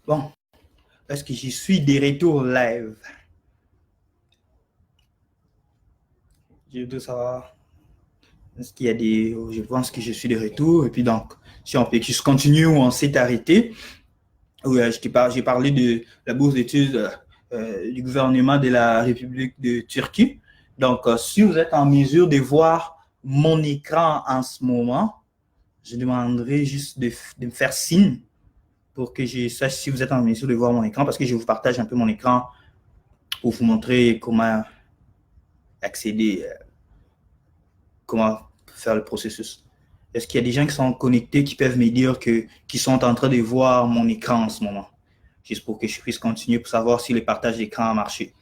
Bon, est-ce que je suis de retour live? Je veux savoir. Est-ce qu'il y a des. Je pense que je suis de retour. Et puis donc, si on peut juste continuer où on s'est arrêté. Oui, j'ai parlé de la bourse d'études du gouvernement de la République de Turquie. Donc, si vous êtes en mesure de voir mon écran en ce moment, je demanderai juste de me faire signe pour que je sache si vous êtes en mesure de voir mon écran, parce que je vous partage un peu mon écran pour vous montrer comment accéder, comment faire le processus. Est-ce qu'il y a des gens qui sont connectés qui peuvent me dire qui sont en train de voir mon écran en ce moment? Juste pour que je puisse continuer pour savoir si le partage d'écran a marché.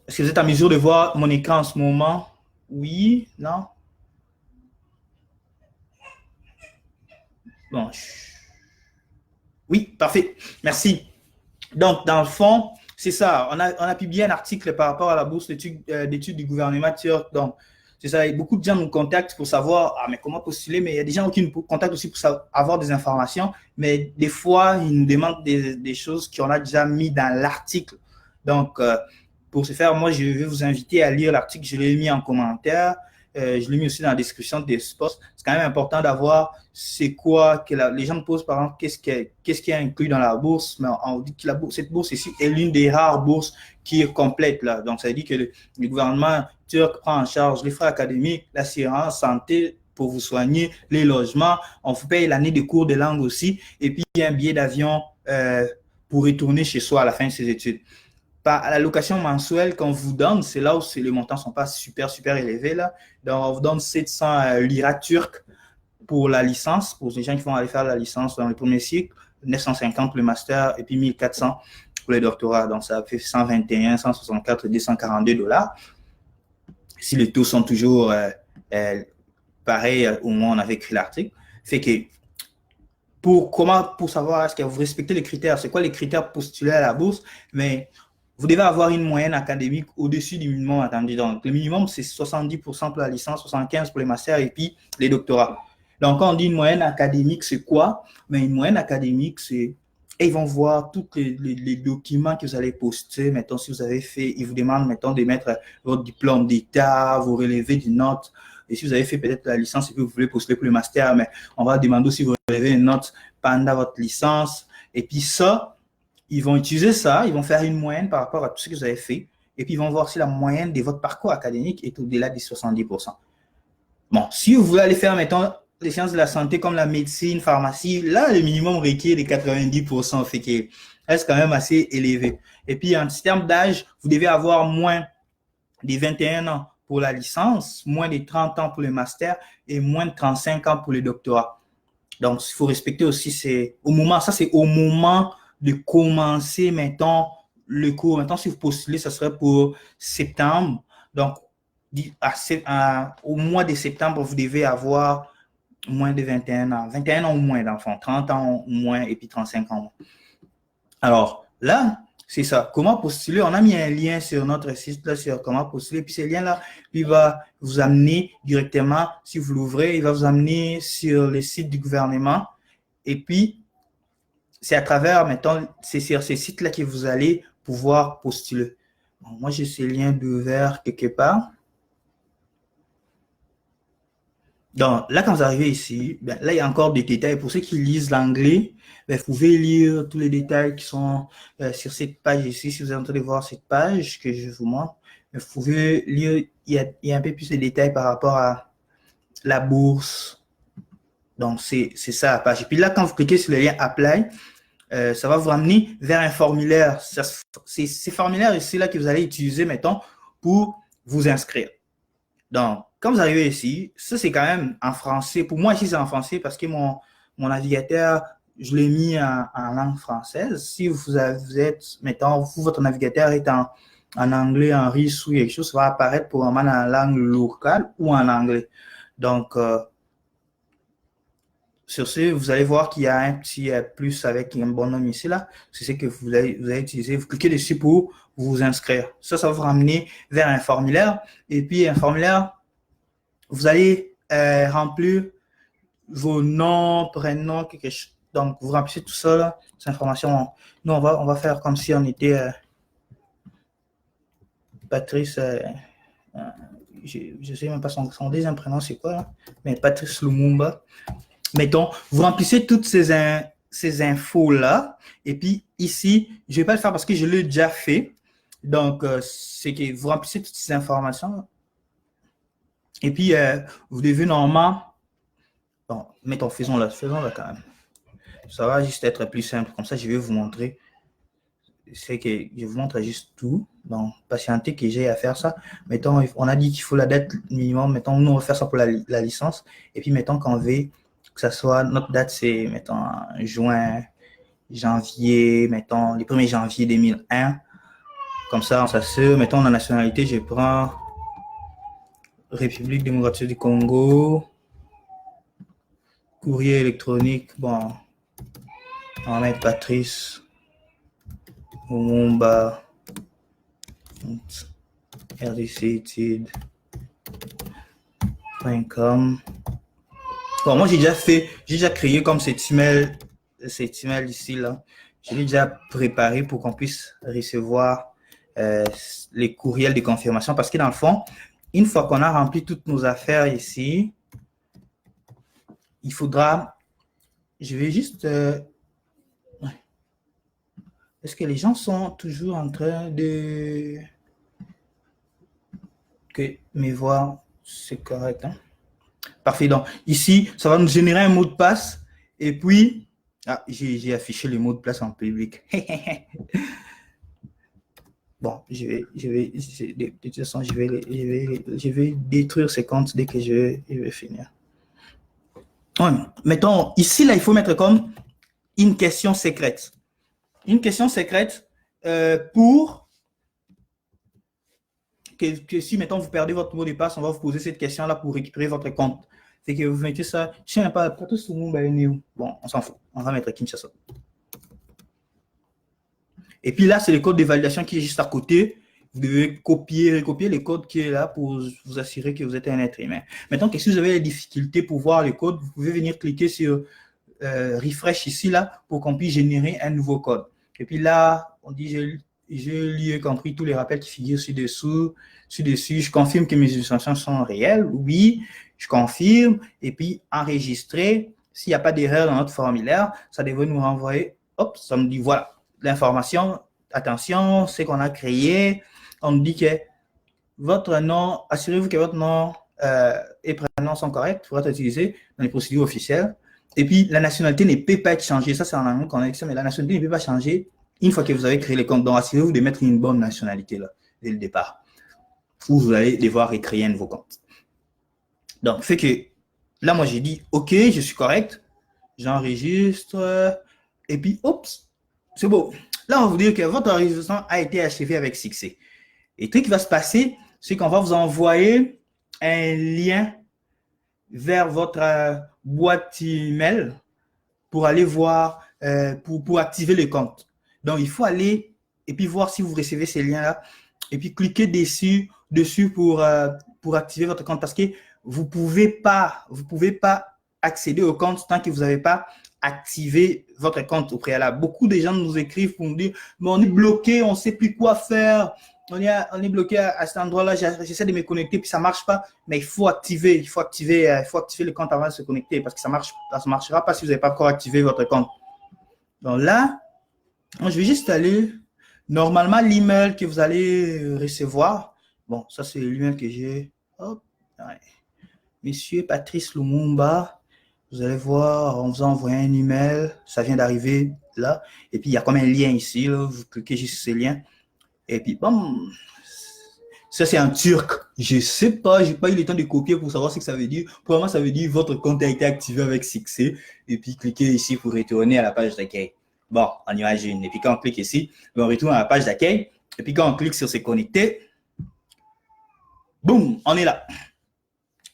Est-ce que vous êtes en mesure de voir mon écran en ce moment? Oui? Non? Bon. Oui, parfait. Merci. Donc, dans le fond, c'est ça. On a publié un article par rapport à la bourse d'études du gouvernement turc. Donc, c'est ça. Et beaucoup de gens nous contactent pour savoir, mais comment postuler? Mais il y a des gens qui nous contactent aussi pour avoir des informations. Mais des fois, ils nous demandent des choses qu'on a déjà mis dans l'article. Donc, pour ce faire, moi, je vais vous inviter à lire l'article. Je l'ai mis en commentaire. Je l'ai mis aussi dans la description des posts. C'est quand même important d'avoir c'est quoi que les gens me posent par exemple qu'est-ce qui est inclus dans la bourse, mais on dit que cette bourse ici est l'une des rares bourses qui est complète là. Donc ça veut dire que le gouvernement turc prend en charge les frais académiques, l'assurance santé pour vous soigner, les logements, on vous paye l'année de cours de langue aussi, et puis il y a un billet d'avion pour retourner chez soi à la fin de ses études. Par l'allocation mensuelle qu'on vous donne, c'est là où les montants ne sont pas super élevés là. Donc on vous donne 700 liras turcs pour la licence, pour les gens qui vont aller faire la licence dans le premier cycle, 950 pour le master et puis 1400 pour les doctorats. Donc, ça fait 121, 164, 242 dollars. Si les taux sont toujours pareils au moment où on avait écrit l'article, fait que pour savoir est-ce que vous respectez les critères, c'est quoi les critères pour postuler à la bourse, mais vous devez avoir une moyenne académique au-dessus du minimum attendu. Donc, le minimum, c'est 70% pour la licence, 75% pour les masters et puis les doctorats. Donc, quand on dit une moyenne académique, c'est quoi? Mais une moyenne académique, c'est... Et ils vont voir tous les documents que vous allez poster. Mettons, si vous avez fait, ils vous demandent, mettons, de mettre votre diplôme d'état, vos relevés de notes. Et si vous avez fait peut-être la licence et que vous voulez postuler pour le master, mais on va demander aussi vous relevez une note pendant votre licence. Et puis ça, ils vont utiliser ça, ils vont faire une moyenne par rapport à tout ce que vous avez fait. Et puis, ils vont voir si la moyenne de votre parcours académique est au-delà des 70%. Bon, si vous voulez aller faire, mettons, les sciences de la santé comme la médecine, pharmacie, là, le minimum requiert des 90%, fait que reste quand même assez élevé. Et puis, en termes d'âge, vous devez avoir moins de 21 ans pour la licence, moins de 30 ans pour le master et moins de 35 ans pour le doctorat. Donc, il faut respecter aussi, c'est au moment de commencer, mettons, le cours. Maintenant, si vous postulez, ça serait pour septembre. Donc, au mois de septembre, vous devez avoir moins de 21 ans. 21 ans ou moins d'enfants, 30 ans ou moins et puis 35 ans ou moins. Alors, là, c'est ça. Comment postuler? On a mis un lien sur notre site là, sur comment postuler. Puis ce lien-là, il va vous amener directement, si vous l'ouvrez, il va vous amener sur le site du gouvernement. Et puis, c'est à travers, mettons, c'est sur ces sites-là que vous allez pouvoir postuler. Bon, moi, j'ai ce lien ouvert quelque part. Donc, là, quand vous arrivez ici, ben, là, il y a encore des détails. Pour ceux qui lisent l'anglais, ben, vous pouvez lire tous les détails qui sont sur cette page ici. Si vous êtes en train de voir cette page que je vous montre, ben, vous pouvez lire, il y a un peu plus de détails par rapport à la bourse. Donc, c'est ça la page. Et puis là, quand vous cliquez sur le lien Apply, ça va vous ramener vers un formulaire. C'est ces formulaires ici là que vous allez utiliser, mettons, pour vous inscrire. Donc, quand vous arrivez ici, ça c'est quand même en français. Pour moi ici c'est en français parce que mon navigateur, je l'ai mis en langue française. Si vous êtes, mettons, votre navigateur est en anglais, en russe ou quelque chose, ça va apparaître pour un en langue locale ou en anglais. Donc, sur ce, vous allez voir qu'il y a un petit plus avec un bonhomme ici là. C'est ce que vous allez utiliser. Vous cliquez dessus pour vous inscrire. Ça va vous ramener vers un formulaire. Et puis un formulaire, vous allez remplir vos noms, prénoms, quelque chose. Donc, vous remplissez tout ça, là, ces informations. Nous, on va faire comme si on était Patrice, je ne sais même pas son deuxième prénom, c'est quoi, là? Mais Patrice Lumumba. Mettons, vous remplissez toutes ces infos-là. Et puis, ici, je ne vais pas le faire parce que je l'ai déjà fait. Donc, c'est que vous remplissez toutes ces informations. Et puis, vous devez normalement... Bon, mettons, faisons-le quand même. Ça va juste être plus simple. Comme ça, je vais vous montrer. C'est que je vous montre juste tout. Donc, patientez que j'ai à faire ça. Mettons, on a dit qu'il faut la date minimum. Mettons, nous, on va faire ça pour la licence. Et puis, mettons qu'on veut que ça soit... Notre date, c'est, mettons, juin, janvier, mettons, les 1er janvier 2001. Comme ça, on s'assure. Mettons, la nationalité, je prends République démocratique du Congo. Courrier électronique, bon, on va mettre Patrice Lumumba, rdcetudes.com. Bon, moi j'ai déjà créé comme cet email ici là. Je l'ai déjà préparé pour qu'on puisse recevoir les courriels de confirmation parce que dans le fond, une fois qu'on a rempli toutes nos affaires ici, il faudra, je vais juste, est-ce que les gens sont toujours en train de, que mes voix, c'est correct, hein? Parfait, donc ici, ça va nous générer un mot de passe et puis, j'ai affiché le mot de passe en public. Bon, de toute façon, je vais détruire ces comptes dès que je vais finir. Ouais, mettons, ici, là, il faut mettre comme une question secrète. Une question secrète pour que si, mettons, vous perdez votre mot de passe, on va vous poser cette question-là pour récupérer votre compte. C'est que vous mettez ça, je ne sais pas, tout ce monde est où. Bon, on s'en fout. On va mettre Kinshasa. Et puis là, c'est le code de validation qui est juste à côté. Vous devez recopier le code qui est là pour vous assurer que vous êtes un être humain. Maintenant que si vous avez des difficultés pour voir le code, vous pouvez venir cliquer sur refresh ici, là, pour qu'on puisse générer un nouveau code. Et puis là, on dit, j'ai compris tous les rappels qui figurent ci-dessous. Je confirme que mes instructions sont réelles. Oui, je confirme. Et puis, enregistrer. S'il n'y a pas d'erreur dans notre formulaire, ça devrait nous renvoyer. Hop, ça me dit, voilà, l'information. Attention, c'est qu'on a créé. On nous dit que votre nom, assurez-vous que votre nom et prénom sont corrects pour être utilisés dans les procédures officielles. Et puis, la nationalité ne peut pas être changée. Ça, c'est en anglais qu'on a dit ça, mais la nationalité ne peut pas changer une fois que vous avez créé le compte. Donc, assurez-vous de mettre une bonne nationalité là, dès le départ. Ou vous allez devoir recréer un nouveau compte. Donc, fait que là, moi, j'ai dit, OK, je suis correct. J'enregistre. Et puis, oups, c'est beau. Là, on va vous dire que votre enregistrement a été achevé avec succès. Et ce qui va se passer, c'est qu'on va vous envoyer un lien vers votre boîte email pour aller voir, pour activer le compte. Donc, il faut aller et puis voir si vous recevez ces liens-là et puis cliquer dessus pour activer votre compte parce que vous pouvez pas accéder au compte tant que vous n'avez pas activé votre compte au préalable. Beaucoup de gens nous écrivent pour nous dire mais on est bloqué, on ne sait plus quoi faire. On est bloqué à cet endroit-là, j'essaie de me connecter puis ça ne marche pas, mais il faut activer le compte avant de se connecter parce que ça ne marchera pas si vous n'avez pas encore activé votre compte. Donc là, je vais juste aller, normalement l'email que vous allez recevoir, bon, ça c'est l'email que j'ai, hop, ouais. Monsieur Patrice Lumumba, vous allez voir, on vous a envoyé un email, ça vient d'arriver là, et puis il y a comme un lien ici, là, vous cliquez juste sur ce lien. Et puis, bon, ça c'est en turc. Je sais pas, j'ai pas eu le temps de copier pour savoir ce que ça veut dire. Pour moi, ça veut dire votre compte a été activé avec succès. Et puis, cliquez ici pour retourner à la page d'accueil. Bon, on imagine. Et puis, quand on clique ici, on retourne à la page d'accueil. Et puis, quand on clique sur se connecter, boum, on est là.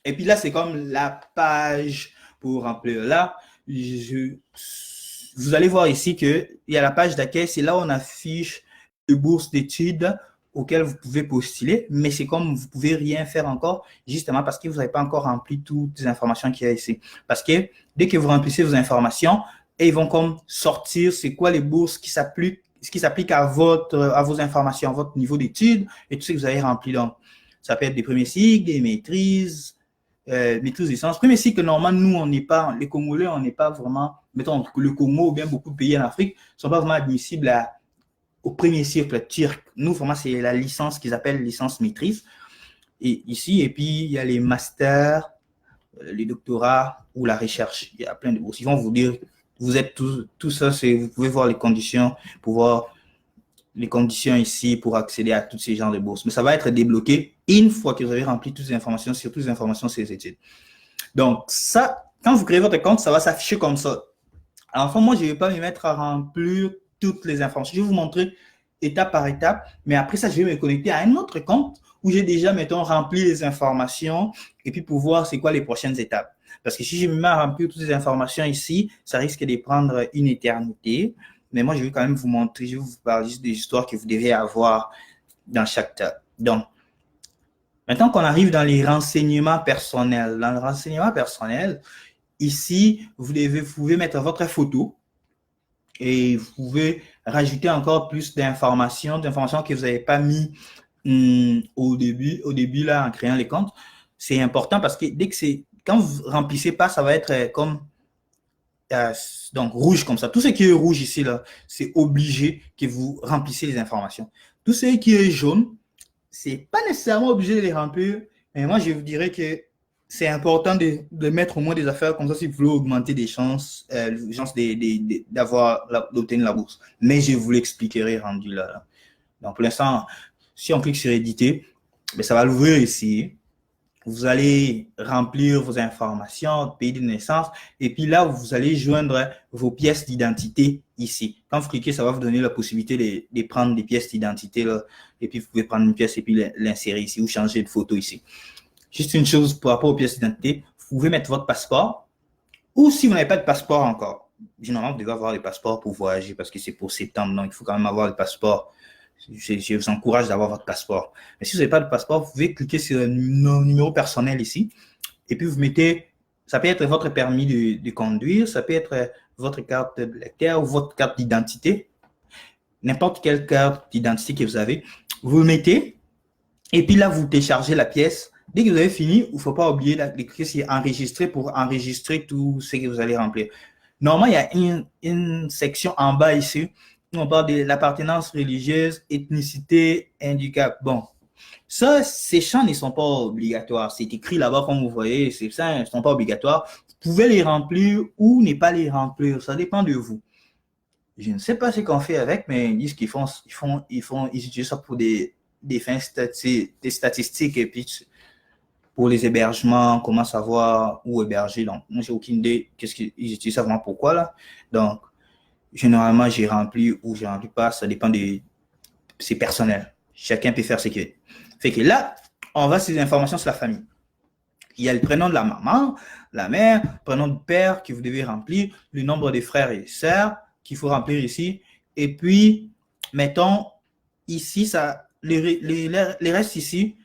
Et puis là, c'est comme la page pour remplir là. Vous allez voir ici qu'il y a la page d'accueil. C'est là où on affiche de bourse d'études auxquels vous pouvez postuler, mais c'est comme vous ne pouvez rien faire encore, justement parce que vous n'avez pas encore rempli toutes les informations qu'il y a ici. Parce que dès que vous remplissez vos informations, ils vont comme sortir c'est quoi les bourses qui s'appliquent à vos informations, à votre niveau d'études et tout ce que vous avez rempli. Donc, ça peut être des premiers cycles, des maîtrises, maîtrise licence. Premier cycle, normalement, nous, on n'est pas, les Congolais, on n'est pas vraiment, mettons, le Congo ou bien beaucoup de pays en Afrique ne sont pas vraiment admissibles au premier cycle turc. Nous, vraiment, c'est la licence qu'ils appellent licence maîtrise. Et ici, et puis, il y a les masters, les doctorats ou la recherche. Il y a plein de bourses. Ils vont vous dire, vous êtes tout ça, vous pouvez voir les conditions pour voir les conditions ici pour accéder à tous ces genres de bourses. Mais ça va être débloqué une fois que vous avez rempli toutes les informations sur ces études. Donc, ça, quand vous créez votre compte, ça va s'afficher comme ça. Alors, moi, je ne vais pas me mettre à remplir toutes les informations. Je vais vous montrer étape par étape, mais après ça, je vais me connecter à un autre compte où j'ai déjà, mettons, rempli les informations et puis pour voir c'est quoi les prochaines étapes. Parce que si je me mets à remplir toutes les informations ici, ça risque de prendre une éternité. Mais moi, je vais quand même vous montrer, je vais vous parler juste des histoires que vous devez avoir dans chaque tab. Donc, maintenant qu'on arrive dans les renseignements personnels, dans le renseignement personnel, ici, vous pouvez mettre votre photo et vous pouvez rajouter encore plus d'informations que vous n'avez pas mis au début là, en créant les comptes. C'est important parce que quand vous remplissez pas, ça va être comme donc rouge comme ça. Tout ce qui est rouge ici, là, c'est obligé que vous remplissez les informations. Tout ce qui est jaune, c'est pas nécessairement obligé de les remplir, mais moi, je vous dirais que c'est important de mettre au moins des affaires comme ça si vous voulez augmenter des chances, d'obtenir la bourse. Mais je vous l'expliquerai rendu là. Donc, pour l'instant, si on clique sur éditer, ben, ça va l'ouvrir ici. Vous allez remplir vos informations, pays de naissance, et puis là, vous allez joindre vos pièces d'identité ici. Quand vous cliquez, ça va vous donner la possibilité de prendre des pièces d'identité, là, et puis vous pouvez prendre une pièce et puis l'insérer ici ou changer de photo ici. Juste une chose par rapport aux pièces d'identité, vous pouvez mettre votre passeport, ou si vous n'avez pas de passeport encore, généralement, vous devez avoir les passeports pour voyager parce que c'est pour septembre, donc il faut quand même avoir le passeport. Je vous encourage d'avoir votre passeport. Mais si vous n'avez pas de passeport, vous pouvez cliquer sur le numéro personnel ici. Et puis, vous mettez, ça peut être votre permis de conduire, ça peut être votre carte de lecteur ou votre carte d'identité. N'importe quelle carte d'identité que vous avez. Vous le mettez. Et puis là, vous téléchargez la pièce. Dès que vous avez fini, il ne faut pas oublier de cliquer sur enregistrer pour enregistrer tout ce que vous allez remplir. Normalement, il y a une section en bas ici. On parle de l'appartenance religieuse, ethnicité, handicap. Bon, ça, ces champs ne sont pas obligatoires. C'est écrit là-bas, comme vous voyez, ça, ils ne sont pas obligatoires. Vous pouvez les remplir ou ne pas les remplir. Ça dépend de vous. Je ne sais pas ce qu'on fait avec, mais ils disent ils utilisent ça pour des fins statistiques et puis pour les hébergements, comment savoir où héberger. Donc, moi, j'ai aucune idée qu'est-ce qu'ils utilisent ça vraiment pourquoi là. Donc, généralement, j'ai rempli ou j'ai rempli pas, ça dépend c'est personnel. Chacun peut faire ce qu'il veut. Fait que là, on va sur les informations sur la famille. Il y a le prénom de la maman, la mère, le prénom de père que vous devez remplir, le nombre de frères et sœurs qu'il faut remplir ici. Et puis, mettons, ici, les restes ici,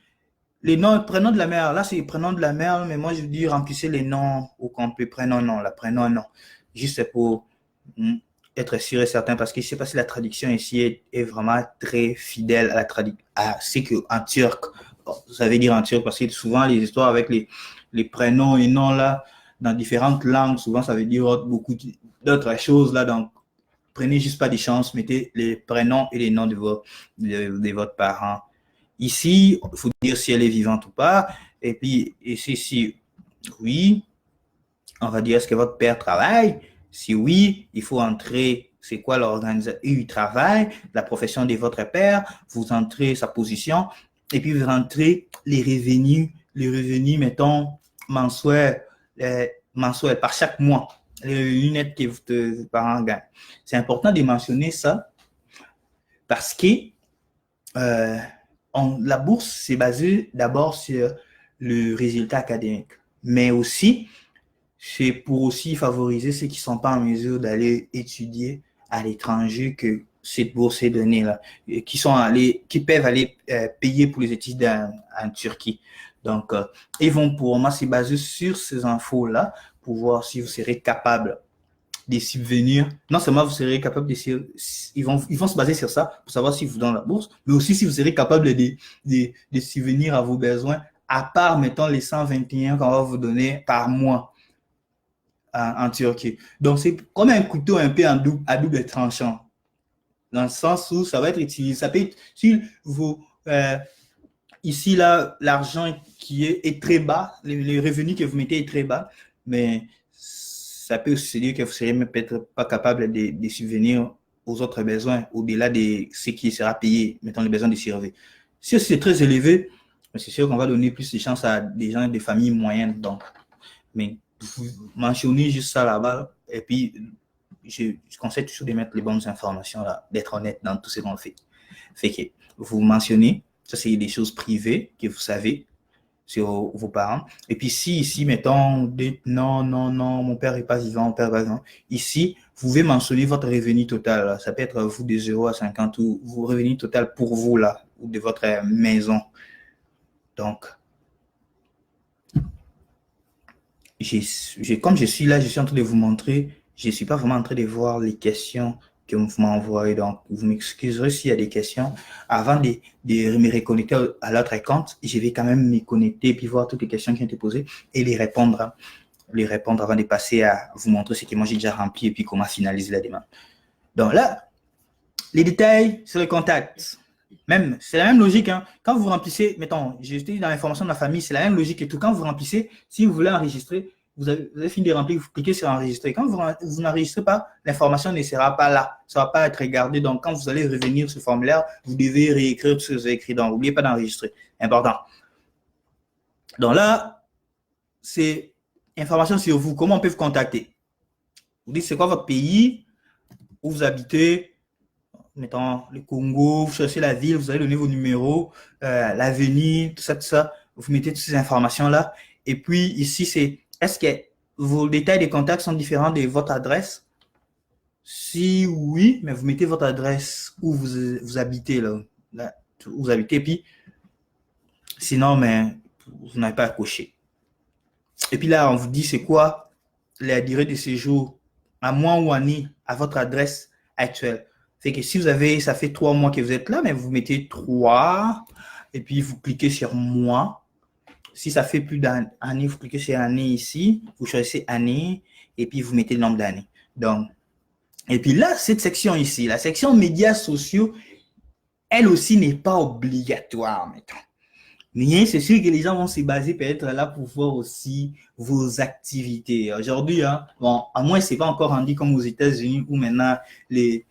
les noms, prénom de la mère, là, c'est le prénom de la mère, mais moi, je dis remplissez les noms au complet, prénom, non, la prénom, non. Juste pour être sûr et certain, parce que je ne sais pas si la traduction ici est vraiment très fidèle à la traduction, c'est qu'en turc, ça veut dire en turc, parce que souvent les histoires avec les prénoms et noms là, dans différentes langues, souvent ça veut dire beaucoup d'autres choses là, donc prenez juste pas des chances, mettez les prénoms et les noms de votre parent. Ici, il faut dire si elle est vivante ou pas, et puis ici, si oui, on va dire est-ce que votre père travaille. Si oui, il faut entrer c'est quoi l'organisation du travail, la profession de votre père, vous entrez sa position, et puis vous rentrez les revenus, mettons, mensuels par chaque mois, les revenus nets que vos parents gagnent. C'est important de mentionner ça parce que la bourse, c'est basé d'abord sur le résultat académique, mais aussi c'est pour aussi favoriser ceux qui ne sont pas en mesure d'aller étudier à l'étranger que cette bourse est donnée là, qui peuvent aller payer pour les études en Turquie. Donc, ils vont pour moi se baser sur ces infos-là pour voir si vous serez capable de subvenir. Non seulement vous serez capable de ils vont se baser sur ça pour savoir si vous dans la bourse, mais aussi si vous serez capable de subvenir à vos besoins, à part, mettons, les 121 qu'on va vous donner par mois en Turquie. Donc, c'est comme un couteau un peu à double tranchant. Dans le sens où ça va être utilisé. Ça peut être, si vous, ici, là, l'argent qui est très bas, les revenus que vous mettez est très bas, mais ça peut aussi dire que vous serez peut-être pas capable de subvenir aux autres besoins au-delà de ce qui sera payé, mettons les besoins de survie. Si c'est très élevé, c'est sûr qu'on va donner plus de chance à des gens de familles moyennes. Donc, mais vous mentionnez juste ça là-bas, et puis je conseille toujours de mettre les bonnes informations là, d'être honnête dans tout ce qu'on fait. Fait que vous mentionnez, ça c'est des choses privées que vous savez sur vos parents. Et puis si ici, mettons, non, mon père n'est pas vivant, mon père n'est pas vivant. Ici, vous pouvez mentionner votre revenu total. Là. Ça peut être vous de 0 à 50 ou vos revenus total pour vous là, ou de votre maison. Donc, comme je suis là, je suis en train de vous montrer, je ne suis pas vraiment en train de voir les questions que vous m'envoyez. Donc, vous m'excuserez s'il y a des questions. Avant de me reconnecter à l'autre compte, je vais quand même me connecter et puis voir toutes les questions qui ont été posées et les répondre avant de passer à vous montrer ce que moi j'ai déjà rempli et puis comment finaliser la demande. Donc là, les détails sur le contact. Même, c'est la même logique. Hein. Quand vous remplissez, mettons, j'ai dit dans l'information de la famille, c'est la même logique et tout. Quand vous remplissez, si vous voulez enregistrer, vous avez fini de remplir, vous cliquez sur enregistrer. Quand vous n'enregistrez pas, l'information ne sera pas là. Ça ne va pas être regardé. Donc, quand vous allez revenir sur ce formulaire, vous devez réécrire ce que vous avez écrit. Donc, n'oubliez pas d'enregistrer. Important. Donc là, c'est information sur vous. Comment on peut vous contacter? Vous dites c'est quoi votre pays, où vous habitez, mettons le Congo, vous cherchez la ville, vous allez donner vos numéros, l'avenir, tout ça. Vous mettez toutes ces informations-là. Et puis ici, c'est est-ce que vos détails de contact sont différents de votre adresse? Si oui, mais vous mettez votre adresse où vous habitez, là où vous habitez, puis sinon, mais vous n'avez pas à cocher. Et puis là, on vous dit c'est quoi la durée de séjour à mois ou année à votre adresse actuelle. Fait que si vous avez, ça fait 3 mois que vous êtes là, mais vous mettez 3 et puis vous cliquez sur mois. Si ça fait plus d'année, vous cliquez sur année ici, vous choisissez année et puis vous mettez le nombre d'années. Donc, et puis là, cette section ici, la section médias sociaux, elle aussi n'est pas obligatoire, mettons. Mais c'est sûr que les gens vont se baser peut-être là pour voir aussi vos activités. Aujourd'hui, hein, bon, à moins c'est pas encore rendu comme aux États-Unis où maintenant les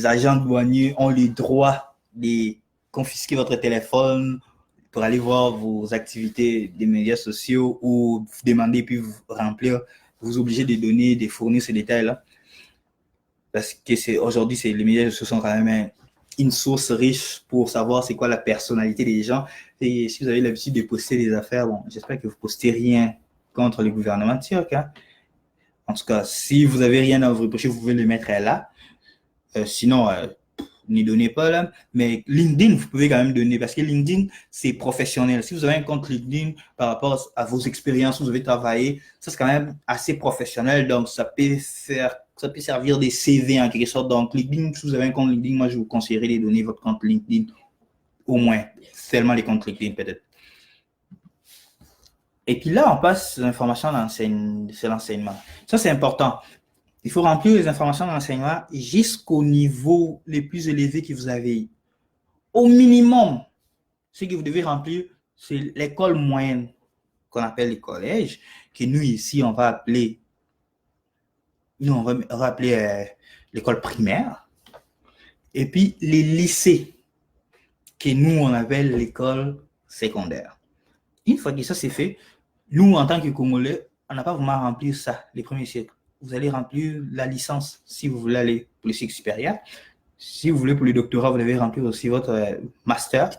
agents douaniers ont le droit de confisquer votre téléphone pour aller voir vos activités des médias sociaux ou vous demander puis vous remplir, vous obligez de donner, de fournir ces détails-là. Parce que aujourd'hui, les médias sociaux sont quand même une source riche pour savoir c'est quoi la personnalité des gens. Et si vous avez l'habitude de poster des affaires, bon, j'espère que vous postez rien contre le gouvernement turc. Hein. En tout cas, si vous avez rien à vous reprocher, vous pouvez le mettre là. Sinon, n'y donnez pas là. Mais LinkedIn, vous pouvez quand même donner parce que LinkedIn, c'est professionnel. Si vous avez un compte LinkedIn par rapport à vos expériences où vous avez travaillé, ça c'est quand même assez professionnel. Donc, ça peut servir des CV en quelque sorte. Donc, LinkedIn, si vous avez un compte LinkedIn, moi, je vous conseillerais de donner votre compte LinkedIn au moins. Seulement les comptes LinkedIn peut-être. Et puis là, on passe l'information sur l'enseignement. Ça, c'est important. Il faut remplir les informations d'enseignement jusqu'au niveau le plus élevé que vous avez. Au minimum, ce que vous devez remplir, c'est l'école moyenne qu'on appelle le collège, que nous ici, on va appeler l'école primaire. Et puis les lycées, que nous, on appelle l'école secondaire. Une fois que ça c'est fait, nous, en tant que Congolais, on n'a pas vraiment rempli ça, les premiers siècles. Vous allez remplir la licence si vous voulez aller pour le cycle supérieur. Si vous voulez pour le doctorat, vous devez remplir aussi votre master.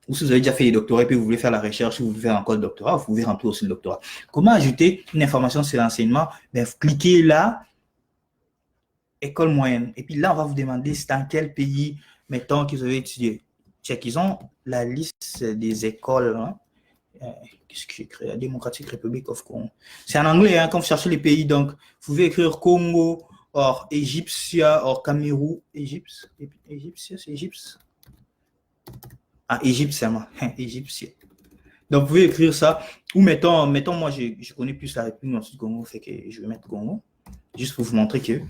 Ou si vous avez déjà fait le doctorat et puis vous voulez faire la recherche, ou vous voulez faire encore le doctorat, vous pouvez remplir aussi le doctorat. Comment ajouter une information sur l'enseignement? Ben, cliquez là école moyenne. Et puis là, on va vous demander c'est dans quel pays, mettons, que vous avez étudié. Check, ils ont la liste des écoles. Hein. Qu'est-ce que j'ai écrit? La Democratic Republic of Congo. C'est en anglais, hein, quand vous cherchez les pays. Donc, vous pouvez écrire Congo, or Égyptia, or Cameroun. Égyptia, c'est Égypte. Ah, Égypte, c'est moi. Égyptien. Donc, vous pouvez écrire ça. Ou mettons moi, je connais plus la République du Congo, fait que je vais mettre Congo. Juste pour vous montrer que,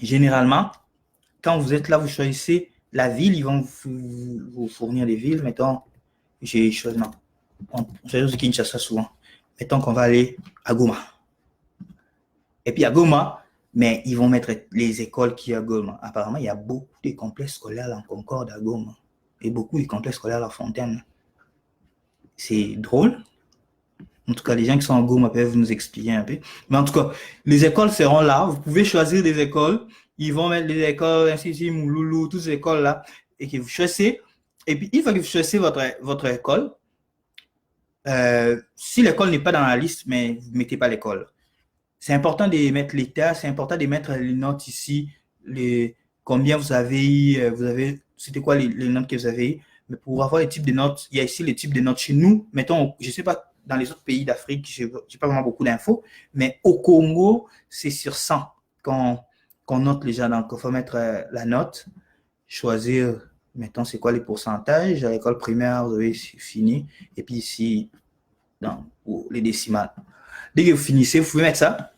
généralement, quand vous êtes là, vous choisissez la ville, ils vont vous fournir des villes. Mettons, j'ai choisi, non, on choisit Kinshasa souvent. Mettons qu'on va aller à Goma. Et puis à Goma, mais ils vont mettre les écoles qui y a à Goma. Apparemment, il y a beaucoup de complexes scolaires en Concorde à Goma. Et beaucoup de complexes scolaires à La Fontaine. C'est drôle. En tout cas, les gens qui sont en Goma peuvent nous expliquer un peu. Mais en tout cas, les écoles seront là. Vous pouvez choisir des écoles. Ils vont mettre les écoles, Institut Mouloulou, toutes ces écoles-là, et que vous choisissez. Et puis, une fois que vous choisissez votre école, si l'école n'est pas dans la liste, mais vous ne mettez pas l'école. C'est important de mettre l'état, c'est important de mettre les notes ici, combien vous avez eu, c'était quoi les notes que vous avez eues. Mais pour avoir les types de notes, il y a ici les types de notes chez nous. Mettons, je ne sais pas, dans les autres pays d'Afrique, je n'ai pas vraiment beaucoup d'infos, mais au Congo, c'est sur 100 qu'on note les gens. Donc, il faut mettre la note, choisir, mettons, c'est quoi les pourcentages. À l'école primaire, vous avez fini. Et puis ici, dans les décimales. Dès que vous finissez, vous pouvez mettre ça.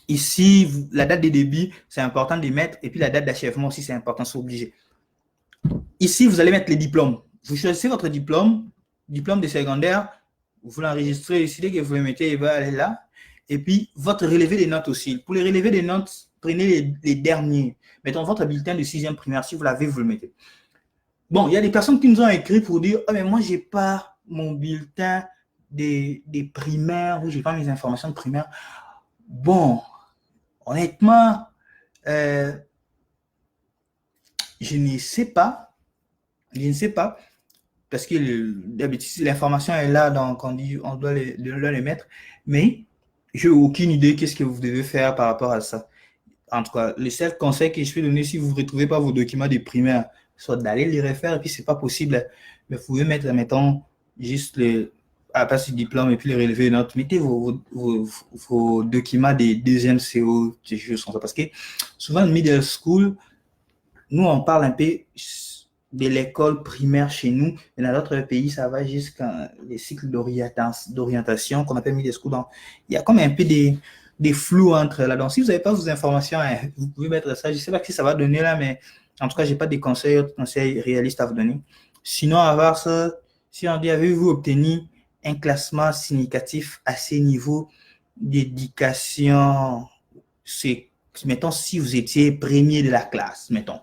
Ici, la date de début, c'est important de les mettre. Et puis la date d'achèvement aussi, c'est important, c'est obligé. Ici, vous allez mettre les diplômes. Vous choisissez votre diplôme de secondaire. Vous l'enregistrez ici. Dès que vous le mettez, il va aller là. Et puis, votre relevé des notes aussi. Pour les relevés des notes, prenez les derniers. Mettons votre bulletin de 6e primaire. Si vous l'avez, vous le mettez. Bon, il y a des personnes qui nous ont écrit pour dire « Ah, mais moi, je n'ai pas mon bulletin des primaires ou je n'ai pas mes informations de primaire. » Bon, honnêtement, je ne sais pas. Je ne sais pas. Parce que d'habitude, l'information est là, donc on doit les mettre. Mais je n'ai aucune idée qu'est-ce que vous devez faire par rapport à ça. En tout cas, le seul conseil que je peux donner si vous ne retrouvez pas vos documents des primaires, soit d'aller les refaire, et puis c'est pas possible. Mais vous pouvez mettre, mettons, juste à la place du diplôme et puis les relever notes. Mettez vos documents des deuxièmes CO, des choses comme ça. Parce que souvent, le middle school, nous, on parle un peu de l'école primaire chez nous, mais dans d'autres pays, ça va jusqu'à les cycles d'orientation qu'on appelle middle school. Donc, il y a comme un peu des flous entre là-dedans. Si vous n'avez pas vos informations, vous pouvez mettre ça. Je ne sais pas ce que ça va donner là, mais en tout cas, je n'ai pas de conseils réalistes à vous donner. Sinon, à part ça, si on dit, avez-vous obtenu un classement significatif à ces niveaux d'éducation? C'est, mettons, si vous étiez premier de la classe, mettons,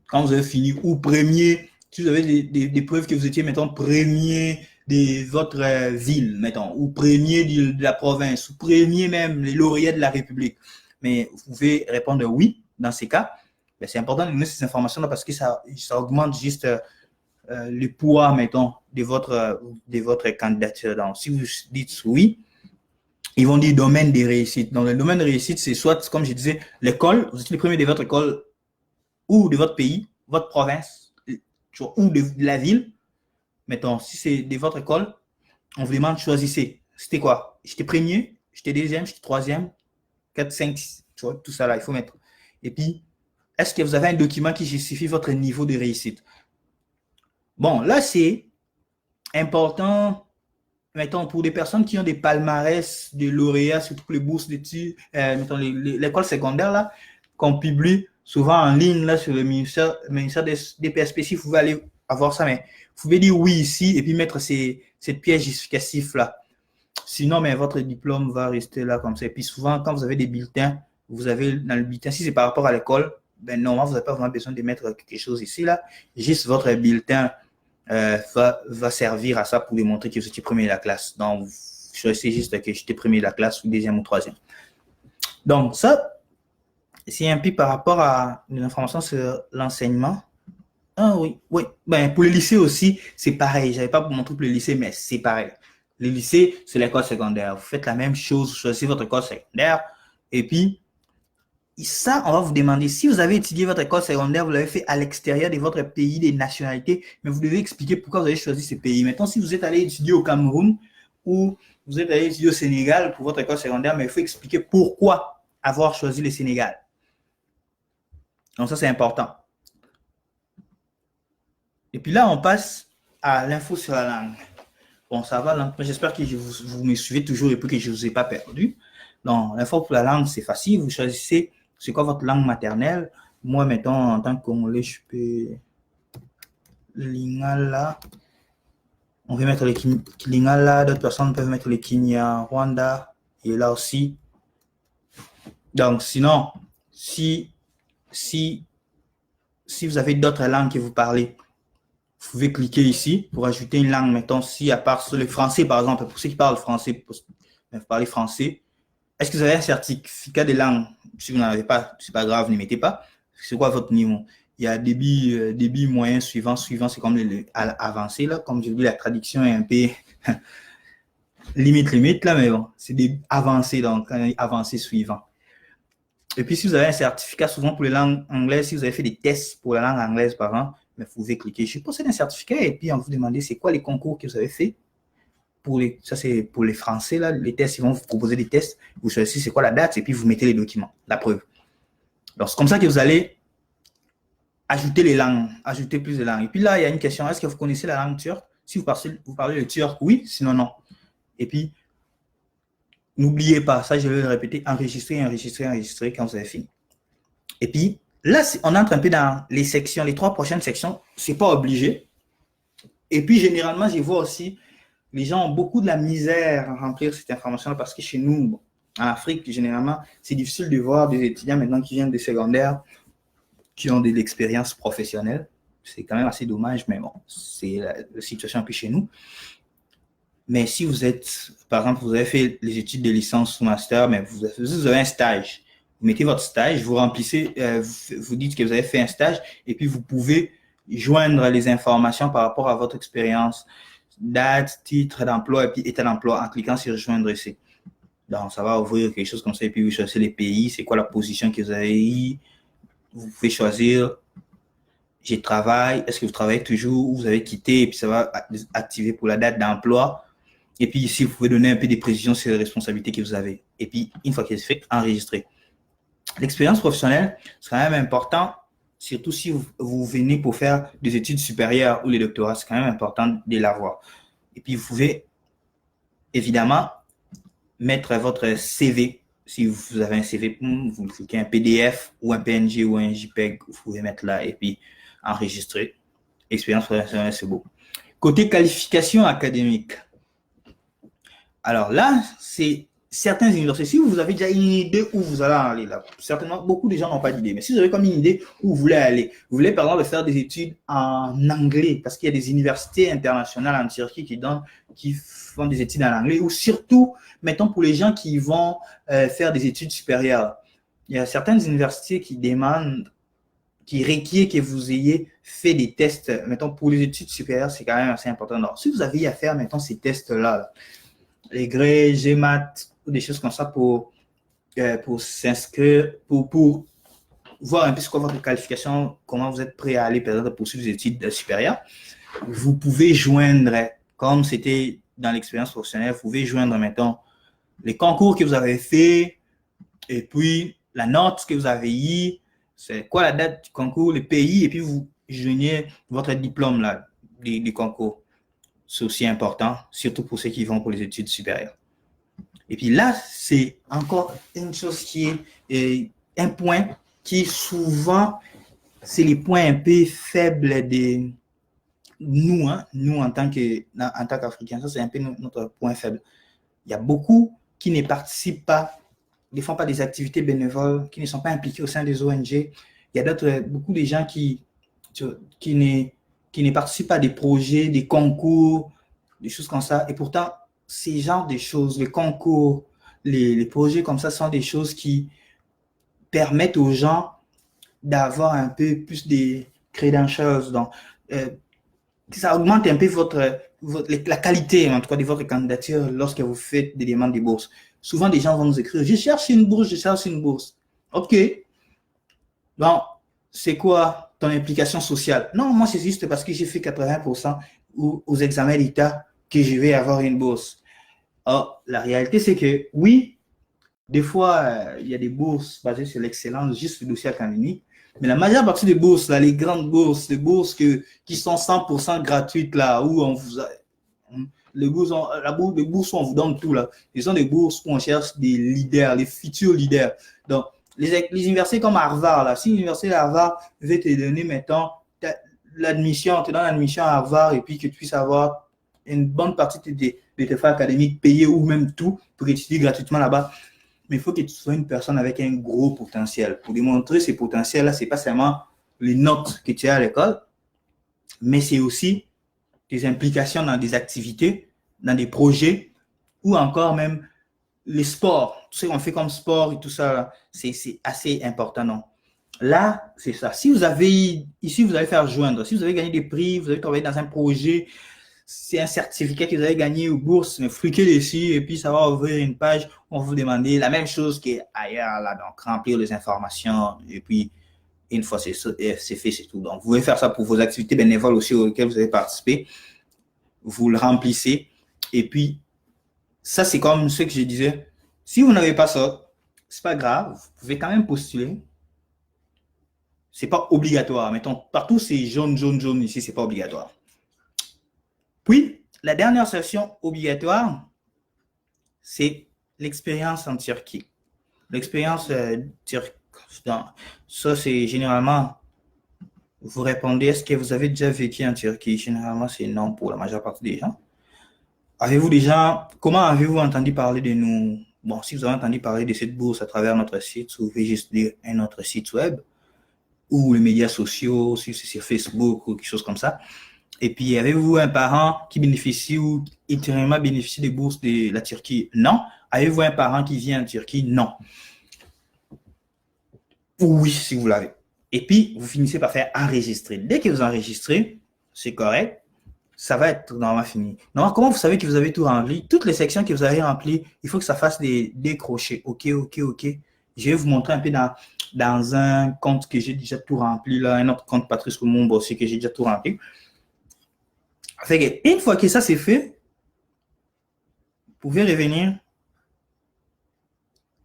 quand vous avez fini, ou premier, si vous avez des preuves que vous étiez, mettons, premier de votre ville, mettons, ou premier de la province, ou premier même, les lauréats de la République. Mais vous pouvez répondre oui, dans ces cas. Ben, c'est important de donner ces informations-là parce que ça augmente juste le poids, mettons, de votre candidature. Donc, si vous dites oui, ils vont dire domaine de réussite. Donc, le domaine de réussite, c'est soit, comme je disais, l'école, vous êtes le premier de votre école ou de votre pays, votre province, ou de la ville. Mettons, si c'est de votre école, on vous demande choisissez. C'était quoi? J'étais premier, j'étais deuxième, j'étais troisième, 4, 5, 6, tu vois, tout ça là, il faut mettre. Et puis, est-ce que vous avez un document qui justifie votre niveau de réussite? Bon, là, c'est important, mettons, pour des personnes qui ont des palmarès de lauréats, surtout pour les bourses d'études, mettons, l'école secondaire, là, qu'on publie souvent en ligne, là, sur le ministère des PSP, vous pouvez aller avoir ça, mais vous pouvez dire oui ici, et puis mettre cette pièce justificative, là. Sinon, mais votre diplôme va rester là, comme ça. Et puis souvent, quand vous avez des bulletins, vous avez dans le bulletin, si c'est par rapport à l'école, ben normalement, vous n'avez pas vraiment besoin de mettre quelque chose ici, là. Juste votre bulletin va servir à ça pour démontrer que vous étiez premier de la classe. Donc, vous choisissez juste que j'étais premier de la classe ou deuxième ou troisième. Donc, ça, c'est un peu par rapport à l'information sur l'enseignement. Ah oui, oui. Ben, pour le lycée aussi, c'est pareil. Je n'avais pas montré pour le lycée, mais c'est pareil. Le lycée, c'est l'école secondaire. Vous faites la même chose, vous choisissez votre école secondaire et puis ça, on va vous demander, si vous avez étudié votre école secondaire, vous l'avez fait à l'extérieur de votre pays, des nationalités, mais vous devez expliquer pourquoi vous avez choisi ces pays. Maintenant, si vous êtes allé étudier au Cameroun ou vous êtes allé étudier au Sénégal pour votre école secondaire, mais il faut expliquer pourquoi avoir choisi le Sénégal. Donc ça, c'est important. Et puis là, on passe à l'info sur la langue. Bon, ça va, j'espère que vous me suivez toujours et puis que je ne vous ai pas perdu. Donc, l'info pour la langue, c'est facile. Vous choisissez c'est quoi votre langue maternelle. Moi, mettons, en tant que Congolais, je peux Lingala. On va mettre les Lingala. D'autres personnes peuvent mettre les Kinyarwanda. Et là aussi. Donc, sinon, si vous avez d'autres langues que vous parlez, vous pouvez cliquer ici pour ajouter une langue. Mettons, si à part le français, par exemple, pour ceux qui parlent français, vous parlez français. Est-ce que vous avez un certificat de langue? Si vous n'en avez pas, c'est pas grave, ne mettez pas. C'est quoi votre niveau? Il y a débit moyen, suivant, c'est comme avancé, là. Comme je dis, la traduction est un peu limite, là, mais bon, c'est des avancés, donc avancé suivant. Et puis, si vous avez un certificat, souvent pour les langues anglaises, si vous avez fait des tests pour la langue anglaise, par exemple, vous pouvez cliquer. Je possède un certificat et puis on vous demande c'est quoi les concours que vous avez fait. Ça, c'est pour les Français, là, les tests, ils vont vous proposer des tests. Vous choisissez c'est quoi la date et puis vous mettez les documents, la preuve. Donc, c'est comme ça que vous allez ajouter les langues, ajouter plus de langues. Et puis là, il y a une question, est-ce que vous connaissez la langue turque? Si vous parlez le turc, oui, sinon non. Et puis, n'oubliez pas, ça je vais le répéter, enregistrer quand vous avez fini. Et puis, là, on entre un peu dans les sections, les 3 prochaines sections, c'est pas obligé. Et puis, généralement, je vois aussi, les gens ont beaucoup de la misère à remplir cette information parce que chez nous, en Afrique, généralement, c'est difficile de voir des étudiants maintenant qui viennent des secondaires, qui ont de l'expérience professionnelle. C'est quand même assez dommage, mais bon, c'est la situation un peu chez nous. Mais si vous êtes, par exemple, vous avez fait les études de licence ou master, mais vous avez un stage, vous mettez votre stage, vous remplissez, vous dites que vous avez fait un stage, et puis vous pouvez joindre les informations par rapport à votre expérience, date, titre d'emploi, et puis état d'emploi en cliquant sur joindre ici. Donc, ça va ouvrir quelque chose comme ça, et puis vous choisissez les pays, c'est quoi la position que vous avez eue. Vous pouvez choisir, je travaille, est-ce que vous travaillez toujours, ou vous avez quitté, et puis ça va activer pour la date d'emploi. Et puis ici, vous pouvez donner un peu de précision sur les responsabilités que vous avez. Et puis, une fois que c'est fait, enregistrer. L'expérience professionnelle, c'est quand même important, surtout si vous venez pour faire des études supérieures ou les doctorats, c'est quand même important de l'avoir. Et puis, vous pouvez évidemment mettre votre CV. Si vous avez un CV, vous cliquez un PDF ou un PNG ou un JPEG, vous pouvez mettre là et puis enregistrer. Expérience professionnelle, c'est beau. Côté qualification académique. Alors là, c'est certains universités. Si vous avez déjà une idée où vous allez aller là, certainement, beaucoup de gens n'ont pas d'idée. Mais si vous avez comme une idée où vous voulez aller, vous voulez par exemple faire des études en anglais, parce qu'il y a des universités internationales en Turquie qui font des études en anglais, ou surtout, mettons, pour les gens qui vont faire des études supérieures. Il y a certaines universités qui demandent, qui requièrent que vous ayez fait des tests. Mettons, pour les études supérieures, c'est quand même assez important. Alors, si vous avez à faire, mettons, ces tests-là, les grés, GMAT, ou des choses comme ça pour s'inscrire, pour voir un peu ce qu'est votre qualification, comment vous êtes prêt à aller peut-être poursuivre des études supérieures. Vous pouvez joindre, comme c'était dans l'expérience professionnelle, vous pouvez joindre maintenant les concours que vous avez fait et puis la note que vous avez eue, c'est quoi la date du concours, le pays, et puis vous joignez votre diplôme là, du concours. C'est aussi important, surtout pour ceux qui vont pour les études supérieures. Et puis là, c'est encore une chose qui est un point qui souvent, c'est les points un peu faibles de nous, hein, nous en tant qu'Africains. Ça, c'est un peu notre point faible. Il y a beaucoup qui ne participent pas, ne font pas des activités bénévoles, qui ne sont pas impliqués au sein des ONG. Il y a beaucoup de gens qui ne participent pas à des projets, des concours, des choses comme ça. Et pourtant, ces genres de choses, les concours, les projets comme ça sont des choses qui permettent aux gens d'avoir un peu plus de credentials. Donc, ça augmente un peu la qualité, en tout cas, de votre candidature lorsque vous faites des demandes de bourse. Souvent, des gens vont nous écrire, je cherche une bourse. Ok. Bon, c'est quoi ton implication sociale? Non, moi, c'est juste parce que j'ai fait 80% aux examens d'État que je vais avoir une bourse. Or, la réalité, c'est que oui, des fois, il y a des bourses basées sur l'excellence, juste le dossier académique. Mais la majeure partie des bourses, là, les grandes bourses, les bourses qui sont 100% gratuites, là, où on vous a, les bourses où on vous donne tout, là, ce sont des bourses où on cherche des leaders, les futurs leaders. Donc, les universités comme Harvard, là, si l'université Harvard veut te donner, mettons, l'admission, te donne l'admission à Harvard et puis que tu puisses avoir une bonne partie de tes frais académiques payés ou même tout pour étudier gratuitement là-bas, mais il faut que tu sois une personne avec un gros potentiel. Pour démontrer ces potentiels-là, ce n'est pas seulement les notes que tu as à l'école, mais c'est aussi tes implications dans des activités, dans des projets, ou encore même les sports. Tout ce qu'on fait comme sport et tout ça, c'est assez important. Non? Là, c'est ça. Si vous avez, ici, vous allez faire joindre. Si vous avez gagné des prix, vous avez travaillé dans un projet, c'est un certificat que vous avez gagné aux bourses, mais cliquez dessus et puis ça va ouvrir une page où on va vous demander la même chose qu'ailleurs, là, donc remplir les informations et puis une fois c'est fait, c'est tout. Donc, vous pouvez faire ça pour vos activités bénévoles aussi auxquelles vous avez participé. Vous le remplissez et puis ça, c'est comme ce que je disais. Si vous n'avez pas ça, c'est pas grave, vous pouvez quand même postuler. C'est pas obligatoire. Mettons, partout c'est jaune, jaune, jaune. Ici, c'est pas obligatoire. Puis, la dernière session obligatoire, c'est l'expérience en Turquie. L'expérience turque, ça c'est généralement, vous répondez, est-ce que vous avez déjà vécu en Turquie? Généralement, c'est non pour la majeure partie des gens. Comment avez-vous entendu parler de nous? Bon, si vous avez entendu parler de cette bourse à travers notre site, vous pouvez juste dire un autre site web ou les médias sociaux, si c'est sur Facebook ou quelque chose comme ça. Et puis, avez-vous un parent qui bénéficie ou éternellement bénéficie des bourses de la Turquie? Non. Avez-vous un parent qui vient en Turquie? Non. Oui, si vous l'avez. Et puis, vous finissez par faire enregistrer. Dès que vous enregistrez, c'est correct, ça va être normalement fini. Normalement, comment vous savez que vous avez tout rempli? Toutes les sections que vous avez remplies, il faut que ça fasse des crochets. OK, OK, OK. Je vais vous montrer un peu dans un compte que j'ai déjà tout rempli, là, un autre compte Patrice Lumumba aussi que j'ai déjà tout rempli. Fait que, une fois que ça c'est fait, vous pouvez revenir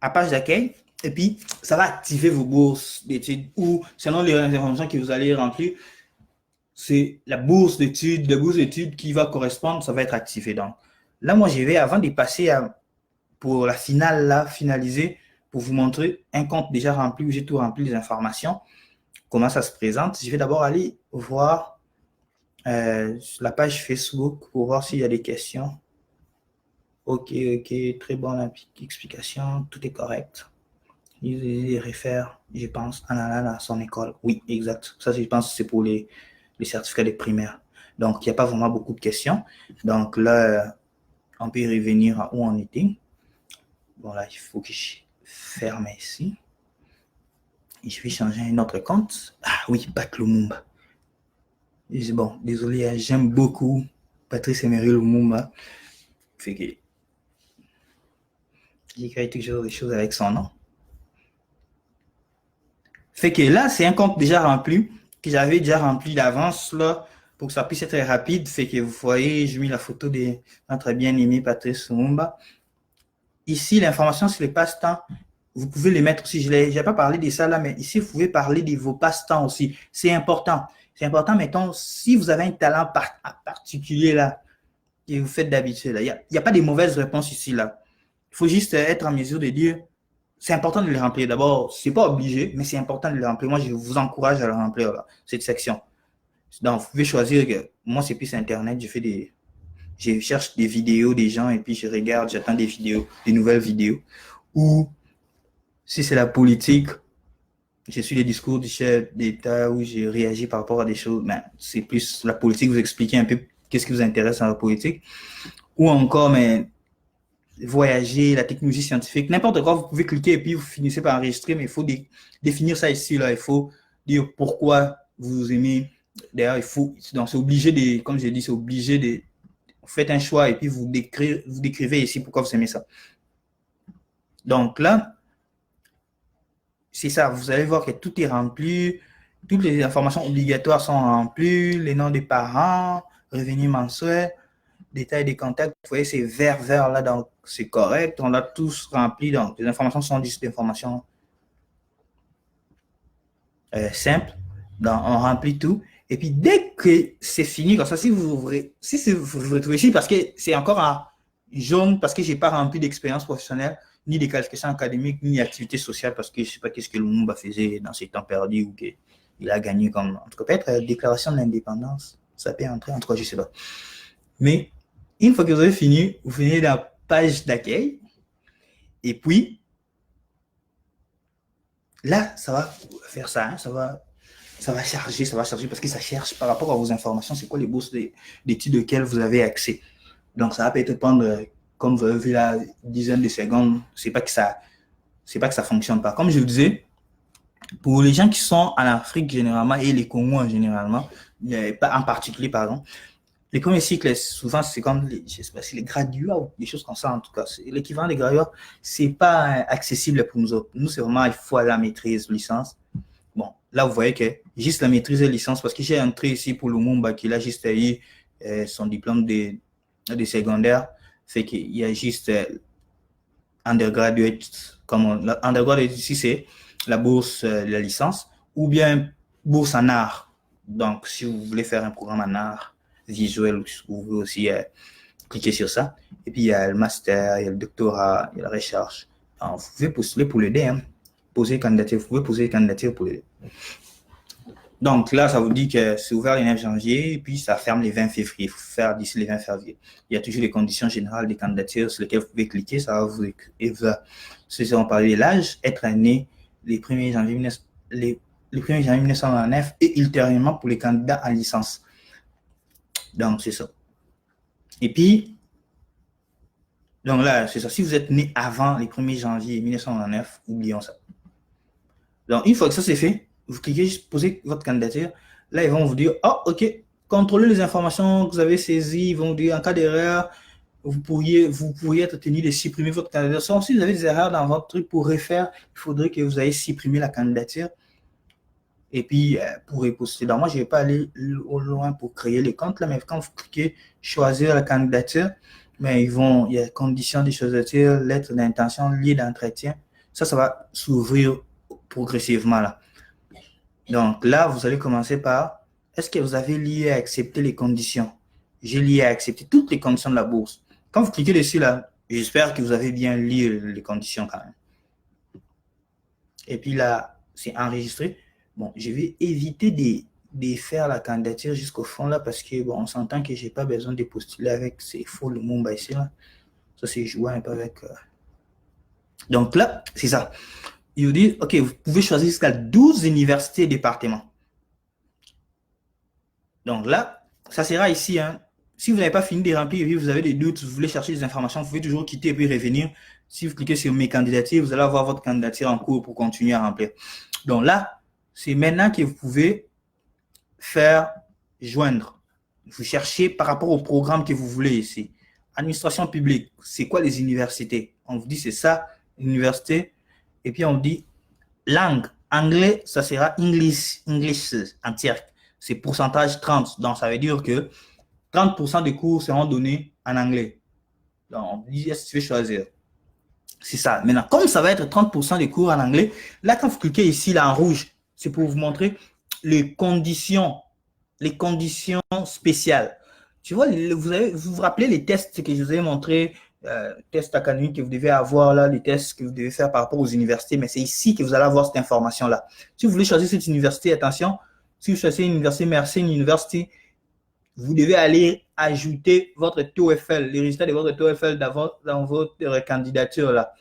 à page d'accueil et puis ça va activer vos bourses d'études ou selon les informations que vous allez remplir, c'est la bourse d'études qui va correspondre, ça va être activé. Donc là, moi, je vais, avant de passer pour la finale, là, finaliser, pour vous montrer un compte déjà rempli où j'ai tout rempli les informations, comment ça se présente. Je vais d'abord aller voir la page Facebook pour voir s'il y a des questions. Ok, ok, très bonne explication, tout est correct. Il réfère, je pense, à son école. Oui, exact. Ça, je pense, c'est pour les certificats des primaires. Donc, il n'y a pas vraiment beaucoup de questions. Donc là, on peut revenir à où on était. Bon, là, il faut que je ferme ici. Et je vais changer un autre compte. Ah oui, Pat Lumumba. Bon, désolé, j'aime beaucoup Patrice Emery Lumumba. Fait que j'écris toujours des choses avec son nom. Fait que là, c'est un compte déjà rempli, que j'avais déjà rempli d'avance, là, pour que ça puisse être rapide. Fait que vous voyez, j'ai mis la photo de notre bien-aimé Patrice Lumumba. Ici, l'information sur les passe-temps, vous pouvez les mettre aussi. Je n'ai pas parlé de ça là, mais ici, vous pouvez parler de vos passe-temps aussi. C'est important. C'est important, mettons, si vous avez un talent particulier là, que vous faites d'habitude, il n'y a pas de mauvaises réponses ici là. Il faut juste être en mesure de dire, c'est important de le remplir. D'abord, c'est pas obligé, mais c'est important de le remplir. Moi, je vous encourage à le remplir, là, cette section. Donc, vous pouvez choisir que moi, c'est plus Internet. Je cherche des vidéos des gens et puis je regarde, j'attends des vidéos, des nouvelles vidéos. Ou si c'est la politique, je suis les discours du chef d'État où j'ai réagi par rapport à des choses. Mais c'est plus la politique, vous expliquez un peu qu'est-ce qui vous intéresse dans la politique. Ou encore, mais voyager, la technologie scientifique, n'importe quoi, vous pouvez cliquer et puis vous finissez par enregistrer, mais il faut définir ça ici, là. Il faut dire pourquoi vous aimez. D'ailleurs, il faut, donc c'est obligé de, comme j'ai dit, c'est obligé de, vous faites un choix et puis vous décrivez ici pourquoi vous aimez ça. Donc là, c'est ça, vous allez voir que tout est rempli, toutes les informations obligatoires sont remplies, les noms des parents, revenus mensuels, détails des contacts. Vous voyez, c'est vert là, donc c'est correct. On a tous rempli, donc les informations sont juste des informations simples. Donc, on remplit tout. Et puis, dès que c'est fini, comme ça, si vous vous retrouvez ici, parce que c'est encore en jaune, parce que je n'ai pas rempli d'expérience professionnelle, ni des qualifications académiques, ni d'activité sociale, parce que je ne sais pas qu'est-ce que Lumumba faisait dans ses temps perdus ou qu'il a gagné comme, en tout cas, peut-être déclaration de l'indépendance, ça peut entrer en tout cas, je ne sais pas. Mais une fois que vous avez fini, vous finissez dans la page d'accueil, et puis, là, ça va faire ça, hein, ça va charger, parce que ça cherche par rapport à vos informations, c'est quoi les bourses d'études auxquelles vous avez accès. Donc, ça va peut-être prendre, comme vous avez vu là, une dizaine de secondes. C'est pas que ça fonctionne pas. Comme je vous disais, pour les gens qui sont en Afrique généralement et les Congos généralement, en particulier, pardon, les premiers cycles, souvent, c'est comme je sais pas, c'est les graduats ou des choses comme ça, en tout cas. L'équivalent des graduats, c'est pas accessible pour nous autres. Nous, c'est vraiment, il faut aller à la maîtrise, licence. Bon, là, vous voyez que juste la maîtrise et licence, parce que j'ai entré ici pour Lumumba, qui a juste eu son diplôme de secondaire, fait qu'il y a juste undergraduate, comme undergraduate ici, c'est la bourse de la licence, ou bien bourse en art. Donc, si vous voulez faire un programme en art visuel, vous pouvez aussi cliquer sur ça. Et puis, il y a le master, il y a le doctorat, il y a la recherche. Alors, vous pouvez postuler pour l'aider, hein. Vous pouvez poser candidature pour l'aider. Donc là, ça vous dit que c'est ouvert le 9 janvier et puis ça ferme le 20 février. Il faut faire d'ici le 20 février. Il y a toujours les conditions générales des candidatures sur lesquelles vous pouvez cliquer. Ça va vous si on parle de l'âge, être né les 1er janvier 1999 et ultérieurement pour les candidats en licence. Donc, c'est ça. Et puis, donc là, c'est ça. Si vous êtes né avant les 1er janvier 1999, oublions ça. Donc, une fois que ça c'est fait, vous cliquez, juste posez votre candidature. Là, ils vont vous dire, oh, OK, contrôlez les informations que vous avez saisies. Ils vont vous dire, en cas d'erreur, vous pourriez être tenu de supprimer votre candidature. Si vous avez des erreurs dans votre truc pour refaire, il faudrait que vous ayez supprimé la candidature. Et puis, pour reposter. Donc, moi, je ne vais pas aller au loin pour créer les comptes, là, mais quand vous cliquez choisir la candidature, mais il y a conditions de choisir, lettre d'intention, lieu d'entretien. Ça va s'ouvrir progressivement là. Donc là, vous allez commencer par, est-ce que vous avez lié à accepter les conditions? J'ai lié à accepter toutes les conditions de la bourse. Quand vous cliquez dessus là, j'espère que vous avez bien lu les conditions quand même. Et puis là, c'est enregistré. Bon, je vais éviter de faire la candidature jusqu'au fond là parce que bon, on s'entend que j'ai pas besoin de postuler avec ces faux Lumumba ici là. Ça, c'est jouer un peu avec. Donc là, c'est ça. Il vous dit, OK, vous pouvez choisir jusqu'à 12 universités et départements. Donc là, ça sera ici. Hein. Si vous n'avez pas fini de remplir et vous avez des doutes, vous voulez chercher des informations, vous pouvez toujours quitter et puis revenir. Si vous cliquez sur mes candidatures, vous allez avoir votre candidature en cours pour continuer à remplir. Donc là, c'est maintenant que vous pouvez faire joindre. Vous cherchez par rapport au programme que vous voulez ici. Administration publique, c'est quoi les universités? On vous dit c'est ça, université. Et puis on dit langue, anglais, ça sera English en tirk. C'est pourcentage 30. Donc ça veut dire que 30% des cours seront donnés en anglais. Donc on dit est-ce que tu veux choisir? C'est ça. Maintenant, comme ça va être 30% des cours en anglais, là quand vous cliquez ici là en rouge, c'est pour vous montrer les conditions spéciales. Tu vois, vous vous rappelez les tests que je vous ai montrés, tests académiques que vous devez avoir là, les tests que vous devez faire par rapport aux universités, mais c'est ici que vous allez avoir cette information-là. Si vous voulez choisir cette université, attention, si vous choisissez une université Mercy University, vous devez aller ajouter votre TOEFL, les résultats de votre TOEFL dans votre candidature là.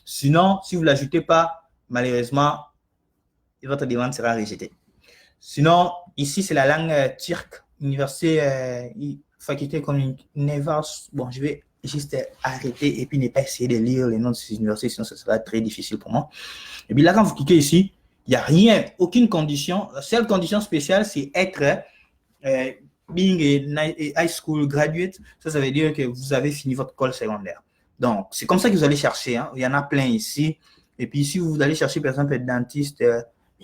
Sinon, si vous ne l'ajoutez pas, malheureusement, votre demande sera rejetée. Sinon, ici, c'est la langue turque, université, faculté communique, Nevers. Bon, je vais juste arrêter et puis ne pas essayer de lire les noms de ces universités, sinon ça sera très difficile pour moi. Et puis là, quand vous cliquez ici, il n'y a rien, aucune condition. La seule condition spéciale, c'est être being a high school graduate. Ça veut dire que vous avez fini votre école secondaire. Donc, c'est comme ça que vous allez chercher. Hein. Il y en a plein ici. Et puis, si vous allez chercher, par exemple, être dentiste,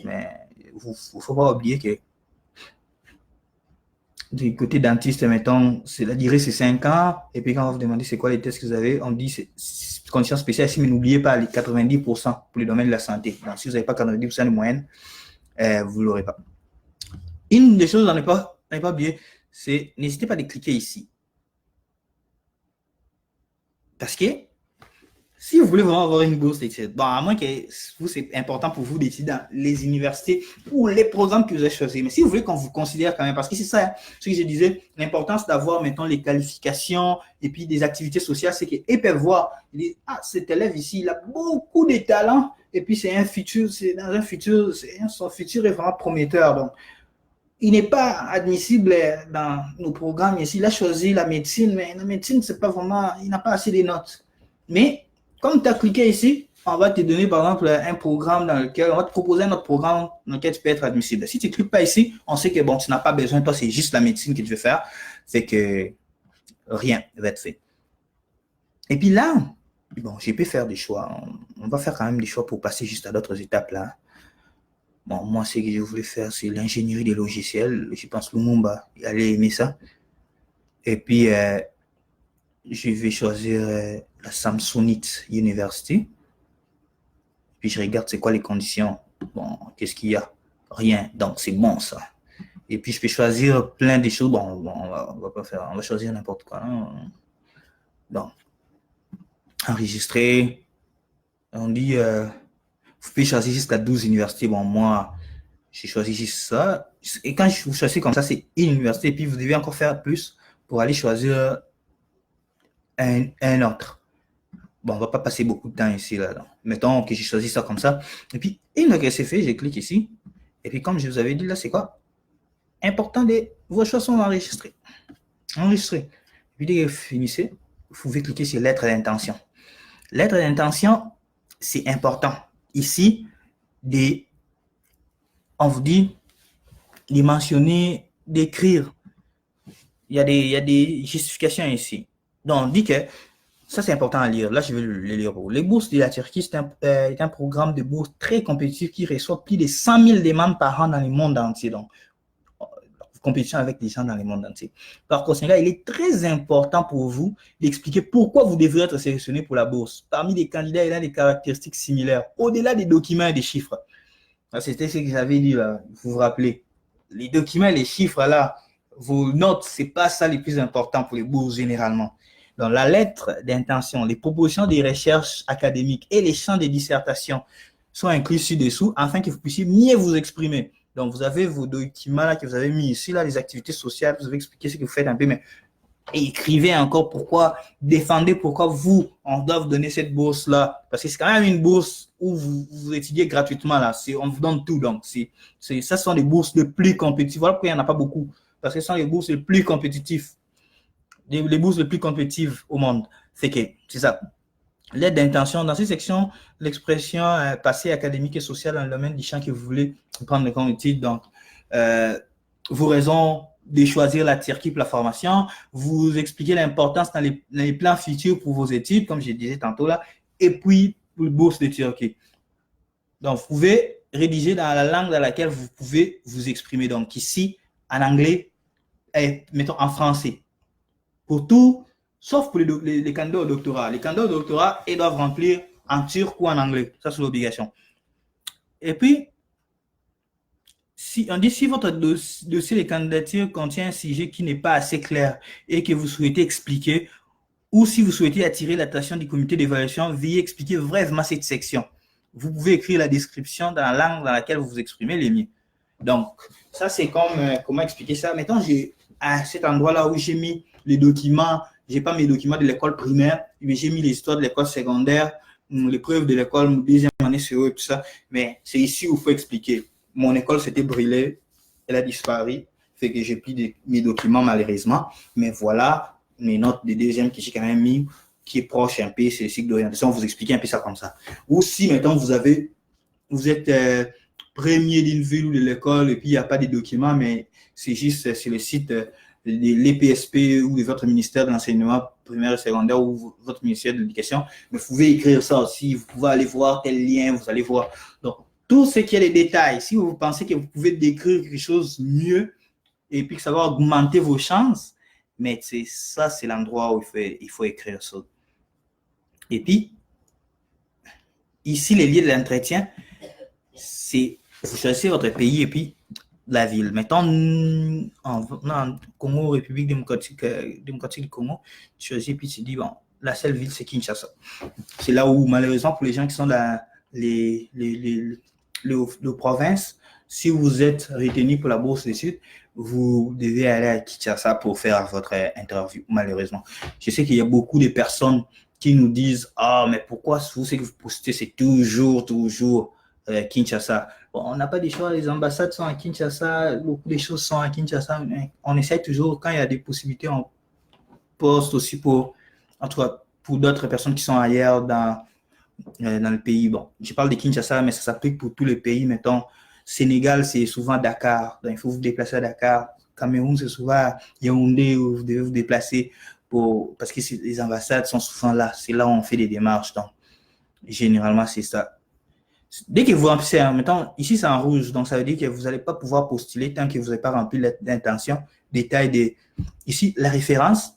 mais il ne faut pas oublier que du côté dentiste, mettons, la durée, c'est 5 ans. Et puis, quand on vous demande c'est quoi les tests que vous avez, on dit c'est conditions spéciales ici, mais n'oubliez pas les 90% pour le domaine de la santé. Donc, si vous n'avez pas 90% de moyenne, vous ne l'aurez pas. Une des choses à ne pas oublier, c'est n'hésitez pas à cliquer ici. Parce que si vous voulez vraiment avoir une bourse d'études, bon, à moins que c'est important pour vous d'étudier dans les universités ou les programmes que vous avez choisis, mais si vous voulez qu'on vous considère quand même, parce que c'est ça, ce que je disais, l'importance d'avoir maintenant les qualifications et puis des activités sociales, c'est qu'ils peuvent voir, cet élève ici, il a beaucoup de talents et puis c'est un futur, son futur est vraiment prometteur. Donc, il n'est pas admissible dans nos programmes ici. Il a choisi la médecine, mais la médecine, c'est pas vraiment, il n'a pas assez de notes. Mais comme tu as cliqué ici, on va te donner par exemple un programme dans lequel on va te proposer un autre programme dans lequel tu peux être admissible. Si tu ne cliques pas ici, on sait que bon, tu n'as pas besoin, toi, c'est juste la médecine que tu veux faire. C'est que rien va être fait. Et puis là, bon, j'ai pu faire des choix. On va faire quand même des choix pour passer juste à d'autres étapes là. Bon, moi, ce que je voulais faire, c'est l'ingénierie des logiciels. Je pense que Lumumba allait aimer ça. Et puis, je vais choisir la Samsonite University. Puis, je regarde c'est quoi les conditions. Bon, qu'est-ce qu'il y a? Rien. Donc, c'est bon, ça. Et puis, je peux choisir plein de choses. Bon on va pas faire. On va choisir n'importe quoi. Hein. Donc, enregistrer. On dit... vous pouvez choisir jusqu'à 12 universités. Bon, moi, j'ai choisi juste ça. Et quand vous choisissez comme ça, c'est une université. Et puis, vous devez encore faire plus pour aller choisir un autre. Bon, on va pas passer beaucoup de temps ici. Là. Donc, mettons que j'ai choisi ça comme ça. Et puis, une fois que c'est fait, je clique ici. Et puis, comme je vous avais dit, là, c'est quoi? Important, vos choix sont enregistrés. Enregistrés. Et puis, dès que vous finissez, vous pouvez cliquer sur lettre d'intention. Lettre d'intention, c'est important. Ici, on vous dit de mentionner, d'écrire. Il y a des justifications ici. Donc, on dit que ça, c'est important à lire. Là, je vais le lire pour vous. Les bourses de la Turquie, c'est un programme de bourse très compétitif qui reçoit plus de 100 000 demandes par an dans le monde entier. Donc, compétition avec des gens dans le monde entier. Par conséquent, il est très important pour vous d'expliquer pourquoi vous devrez être sélectionné pour la bourse. Parmi les candidats, il y a des caractéristiques similaires, au-delà des documents et des chiffres. C'était ce que j'avais dit là, vous vous rappelez. Les documents et les chiffres là, vos notes, c'est pas ça le plus important pour les bourses généralement. Donc, la lettre d'intention, les propositions des recherches académiques et les champs de dissertation sont inclus ci-dessous afin que vous puissiez mieux vous exprimer. Donc, vous avez vos documents là que vous avez mis ici, là, les activités sociales, vous avez expliqué ce que vous faites un peu, mais écrivez encore pourquoi, défendez pourquoi on doit vous donner cette bourse-là. Parce que c'est quand même une bourse où vous étudiez gratuitement, là. On vous donne tout. Donc, ça sont les bourses les plus compétitives. Voilà pourquoi il n'y en a pas beaucoup. Parce que ce sont les bourses les plus compétitives. Les bourses les plus compétitives au monde. C'est ça. L'aide d'intention. Dans cette section, l'expression passé académique et sociale dans le domaine du champ que vous voulez prendre comme étude. Donc, vos raisons de choisir la Turquie pour la formation, vous expliquez l'importance dans les plans futurs pour vos études, comme je disais tantôt là, et puis pour le bourse de Turquie. Donc, vous pouvez rédiger dans la langue dans laquelle vous pouvez vous exprimer. Donc, ici, en anglais, et mettons en français. Pour tout, sauf pour les candidats au doctorat. Les candidats au doctorat, ils doivent remplir en turc ou en anglais. Ça, c'est l'obligation. Et puis, si votre dossier de candidature contient un sujet qui n'est pas assez clair et que vous souhaitez expliquer, ou si vous souhaitez attirer l'attention du comité d'évaluation, veuillez expliquer brièvement cette section. Vous pouvez écrire la description dans la langue dans laquelle vous vous exprimez les mieux. Donc, ça, c'est comme comment expliquer ça. Maintenant, à cet endroit-là où j'ai mis les documents, j'ai pas mes documents de l'école primaire, mais j'ai mis l'histoire de l'école secondaire, les preuves de l'école deuxième année sur eux, tout ça. Mais c'est ici où il faut expliquer. Mon école s'était brûlée, elle a disparu, fait que j'ai pris mes documents malheureusement. Mais voilà mes notes de deuxième que j'ai quand même mis, qui est proche un peu, c'est le cycle d'orientation. Vous expliquez un peu ça comme ça. Ou si maintenant vous êtes premier d'une ville ou de l'école et puis il n'y a pas de documents, mais c'est juste sur le site l'EPSP ou de votre ministère de l'enseignement primaire et secondaire ou votre ministère de l'éducation, mais vous pouvez écrire ça aussi, vous pouvez aller voir tel lien, vous allez voir. Donc, tout ce qui est les détails, si vous pensez que vous pouvez décrire quelque chose mieux et puis que ça va augmenter vos chances, mais ça, c'est l'endroit où il faut écrire ça. Et puis, ici, les lieux de l'entretien, c'est vous choisissez votre pays et puis la ville. Mettons en Congo, République démocratique du Congo, tu choisis puis tu dis, bon, la seule ville, c'est Kinshasa. C'est là où, malheureusement, pour les gens qui sont dans les provinces, si vous êtes retenu pour la bourse d'études, vous devez aller à Kinshasa pour faire votre interview, malheureusement. Je sais qu'il y a beaucoup de personnes qui nous disent, ah, mais pourquoi vous, ce que vous postez, c'est toujours Kinshasa. Bon, on n'a pas de choix, les ambassades sont à Kinshasa, beaucoup de choses sont à Kinshasa. On essaie toujours, quand il y a des possibilités, on poste aussi pour d'autres personnes qui sont ailleurs dans le pays. Bon, je parle de Kinshasa, mais ça s'applique pour tous les pays. Mettons, Sénégal, c'est souvent Dakar, donc il faut vous déplacer à Dakar. Cameroun, c'est souvent Yaoundé où vous devez vous déplacer parce que les ambassades sont souvent là. C'est là où on fait des démarches. Donc, généralement, c'est ça. Dès que vous remplissez, mettons, ici c'est en rouge, donc ça veut dire que vous n'allez pas pouvoir postuler tant que vous n'avez pas rempli l'intention, détail de. Ici, la référence,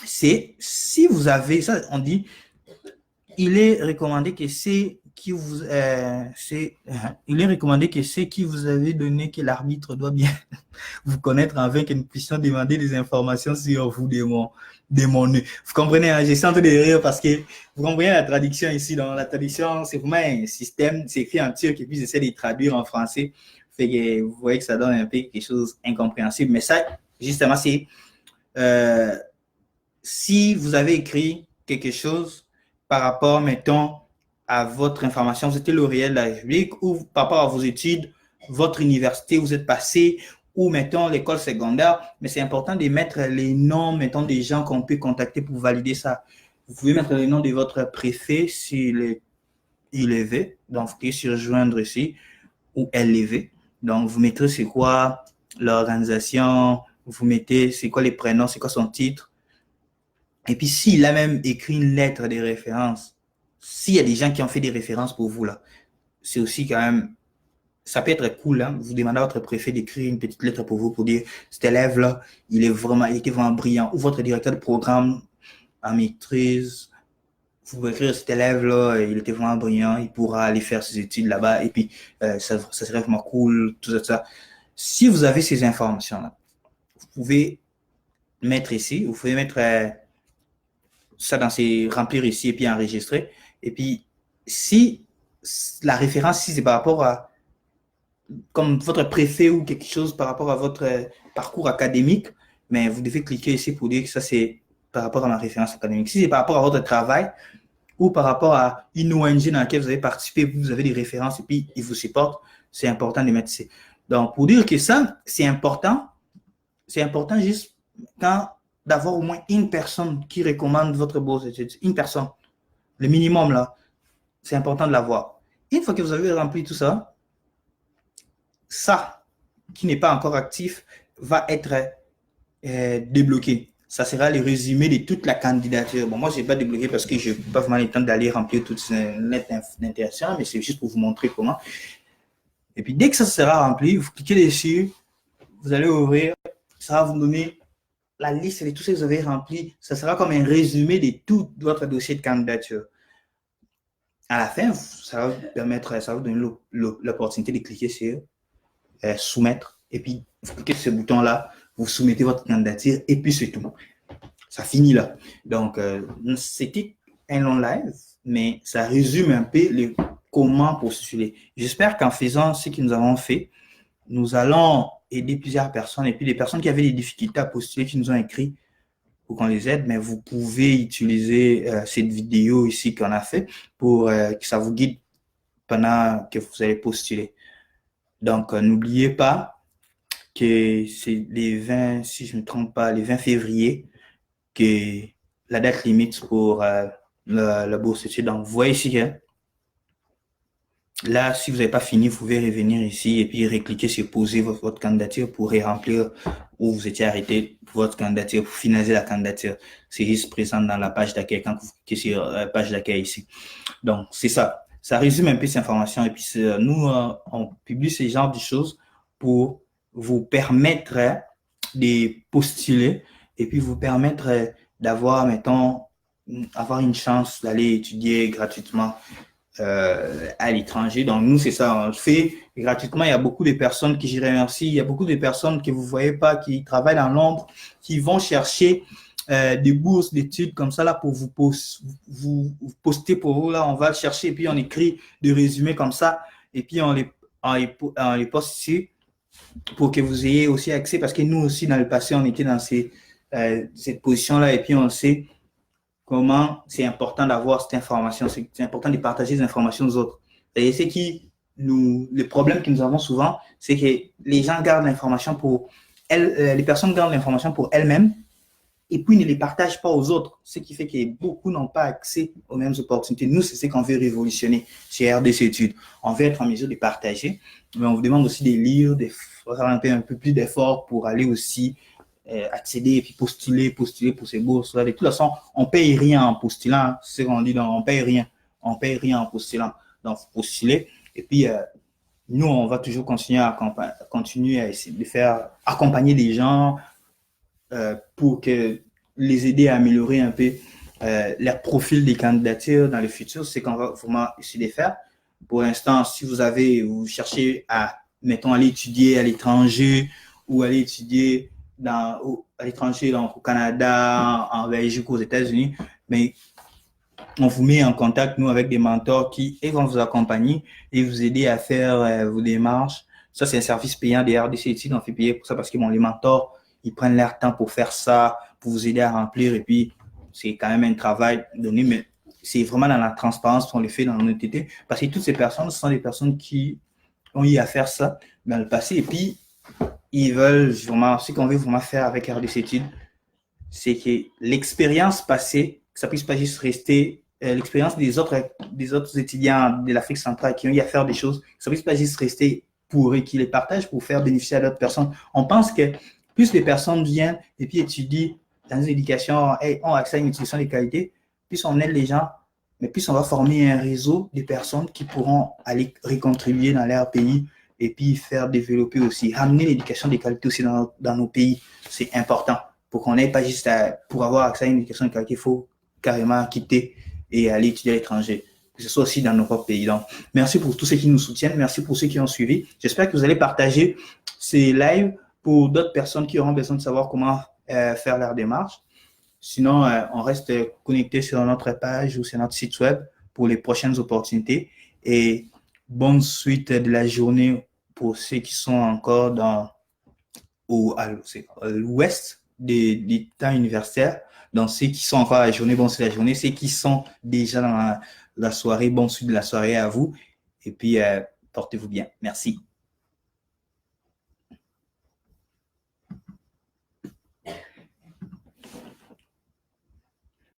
c'est si vous avez, ça on dit, il est recommandé que c'est qui vous, il est recommandé que c'est qui vous avez donné que l'arbitre doit bien vous connaître afin que nous puissions demander des informations sur vous de mon nœud. Vous comprenez, hein? J'ai senti de rire parce que vous comprenez la traduction ici. Dans la traduction, c'est vraiment un système, c'est écrit en turc et puis j'essaie de traduire en français. Fait que vous voyez que ça donne un peu quelque chose d'incompréhensible. Mais ça, justement, c'est si vous avez écrit quelque chose par rapport, mettons, à votre information, vous étiez lauréat de la République ou par rapport à vos études, votre université, vous êtes passé ou, mettons, l'école secondaire, mais c'est important de mettre les noms, mettons, des gens qu'on peut contacter pour valider ça. Vous pouvez mettre les noms de votre préfet s'il est élevé, donc vous pouvez se rejoindre ici, ou élevé. Donc, vous mettrez c'est quoi l'organisation, vous mettez c'est quoi les prénoms, c'est quoi son titre. Et puis, s'il a même écrit une lettre de référence, s'il y a des gens qui ont fait des références pour vous, là, c'est aussi quand même, ça peut être cool, hein. Vous demandez à votre préfet d'écrire une petite lettre pour vous, pour dire, cet élève-là, il était vraiment brillant. Ou votre directeur de programme en maîtrise, vous pouvez écrire, cet élève-là, il était vraiment brillant, il pourra aller faire ses études là-bas, et puis, ça serait vraiment cool, tout ça. Si vous avez ces informations-là, vous pouvez mettre ici, vous pouvez mettre ça remplir ici et puis enregistrer. Et puis, si la référence, si c'est par rapport à, comme votre préfet ou quelque chose par rapport à votre parcours académique, mais vous devez cliquer ici pour dire que ça, c'est par rapport à ma référence académique. Si c'est par rapport à votre travail ou par rapport à une ONG dans laquelle vous avez participé, vous avez des références et puis ils vous supportent, c'est important de mettre ici. Donc, pour dire que ça, c'est important juste quand d'avoir au moins une personne qui recommande votre bourse d'études. Une personne. Le minimum, là. C'est important de l'avoir. Une fois que vous avez rempli tout ça, ça, qui n'est pas encore actif, va être débloqué. Ça sera le résumé de toute la candidature. Bon, moi, je n'ai pas débloqué parce que je n'ai pas vraiment le temps d'aller remplir toute cette lettre d'intéressant, mais c'est juste pour vous montrer comment. Et puis, dès que ça sera rempli, vous cliquez dessus, vous allez ouvrir, ça va vous donner la liste de tout ce que vous avez rempli. Ça sera comme un résumé de tout votre dossier de candidature. À la fin, ça va vous permettre, ça va vous donner l'opportunité de cliquer sur soumettre. Et puis, vous cliquez sur ce bouton-là, vous soumettez votre candidature et puis c'est tout. Ça finit là. Donc, c'était un long live, mais ça résume un peu comment postuler. J'espère qu'en faisant ce que nous avons fait, nous allons aider plusieurs personnes et puis les personnes qui avaient des difficultés à postuler, qui nous ont écrit pour qu'on les aide, mais vous pouvez utiliser cette vidéo ici qu'on a fait pour que ça vous guide pendant que vous allez postuler. Donc, n'oubliez pas que c'est les 20, si je ne me trompe pas, les 20 février que la date limite pour la bourse d'études. Donc, vous voyez ici que Là, si vous n'avez pas fini, vous pouvez revenir ici et puis recliquer sur poser votre candidature pour remplir où vous étiez arrêté pour votre candidature, pour finaliser la candidature. C'est juste présent dans la page d'accueil quand vous cliquez sur la page d'accueil ici. Donc, c'est ça. Ça résume un peu ces informations. Et puis, nous, on publie ce genre de choses pour vous permettre de postuler et puis vous permettre d'avoir, mettons, avoir une chance d'aller étudier gratuitement à l'étranger. Donc, nous, c'est ça, on le fait gratuitement. Il y a beaucoup de personnes qui, je remercie, il y a beaucoup de personnes que vous voyez pas, qui travaillent dans l'ombre, qui vont chercher des bourses d'études comme ça là pour vous poster pour vous là, on va le chercher et puis on écrit des résumés comme ça et puis on les poste ici pour que vous ayez aussi accès parce que nous aussi dans le passé on était dans cette position là et puis on sait comment c'est important d'avoir cette information, c'est important de partager les informations aux autres. Et c'est qui le problème que nous avons souvent, c'est que les gens gardent l'information pour elles, les personnes gardent l'information pour elles-mêmes et puis ne les partagent pas aux autres, ce qui fait que beaucoup n'ont pas accès aux mêmes opportunités. Nous, c'est ce qu'on veut révolutionner chez RDC Études. On veut être en mesure de partager, mais on vous demande aussi de lire, de faire un peu plus d'efforts pour aller aussi accéder et puis postuler pour ces bourses-là. De toute façon, on ne paye rien en postulant. C'est ce qu'on dit, donc, on paye rien. On paye rien en postulant. Donc, postuler. Et puis, nous, on va toujours continuer à essayer de faire accompagner des gens, pour que les aider à améliorer un peu leur profil des candidatures dans le futur. C'est qu'on va vraiment essayer de faire. Pour l'instant, si vous cherchez à, mettons, aller étudier à l'étranger ou aller étudier à l'étranger, donc au Canada, en Belgique, aux États-Unis, mais on vous met en contact, nous, avec des mentors qui vont vous accompagner et vous aider à faire vos démarches. Ça, c'est un service payant des RDC Études. On fait payer pour ça parce que bon, les mentors, ils prennent leur temps pour faire ça, pour vous aider à remplir. Et puis, c'est quand même un travail donné, mais c'est vraiment dans la transparence qu'on le fait dans l'honnêteté. Parce que toutes ces personnes, ce sont des personnes qui ont eu à faire ça dans le passé. Et puis, ils veulent vraiment, ce qu'on veut vraiment faire avec RDC Études, c'est que l'expérience passée, ça puisse pas juste rester l'expérience des autres étudiants de l'Afrique centrale qui ont eu à faire des choses, ça puisse pas juste rester pour eux, qui les partagent pour faire bénéficier à d'autres personnes. On pense que plus les personnes viennent et puis étudient dans une éducation, ont accès à une éducation de qualité, plus on aide les gens, mais plus on va former un réseau de personnes qui pourront aller recontribuer dans leur pays et puis faire développer aussi, ramener l'éducation de qualité aussi dans nos pays. C'est important pour qu'on n'ait pas juste pour avoir accès à une éducation de qualité, il faut carrément quitter et aller étudier à l'étranger, que ce soit aussi dans nos propres pays. Donc, merci pour tous ceux qui nous soutiennent, merci pour ceux qui ont suivi. J'espère que vous allez partager ces lives pour d'autres personnes qui auront besoin de savoir comment faire leur démarche. Sinon, on reste connecté sur notre page ou sur notre site web pour les prochaines opportunités. Et bonne suite de la journée pour ceux qui sont encore à l'ouest des temps universitaires. Donc, ceux qui sont encore à la journée, bon, c'est la journée. Ceux qui sont déjà dans la soirée, bon suite de la soirée à vous. Et puis, portez-vous bien. Merci.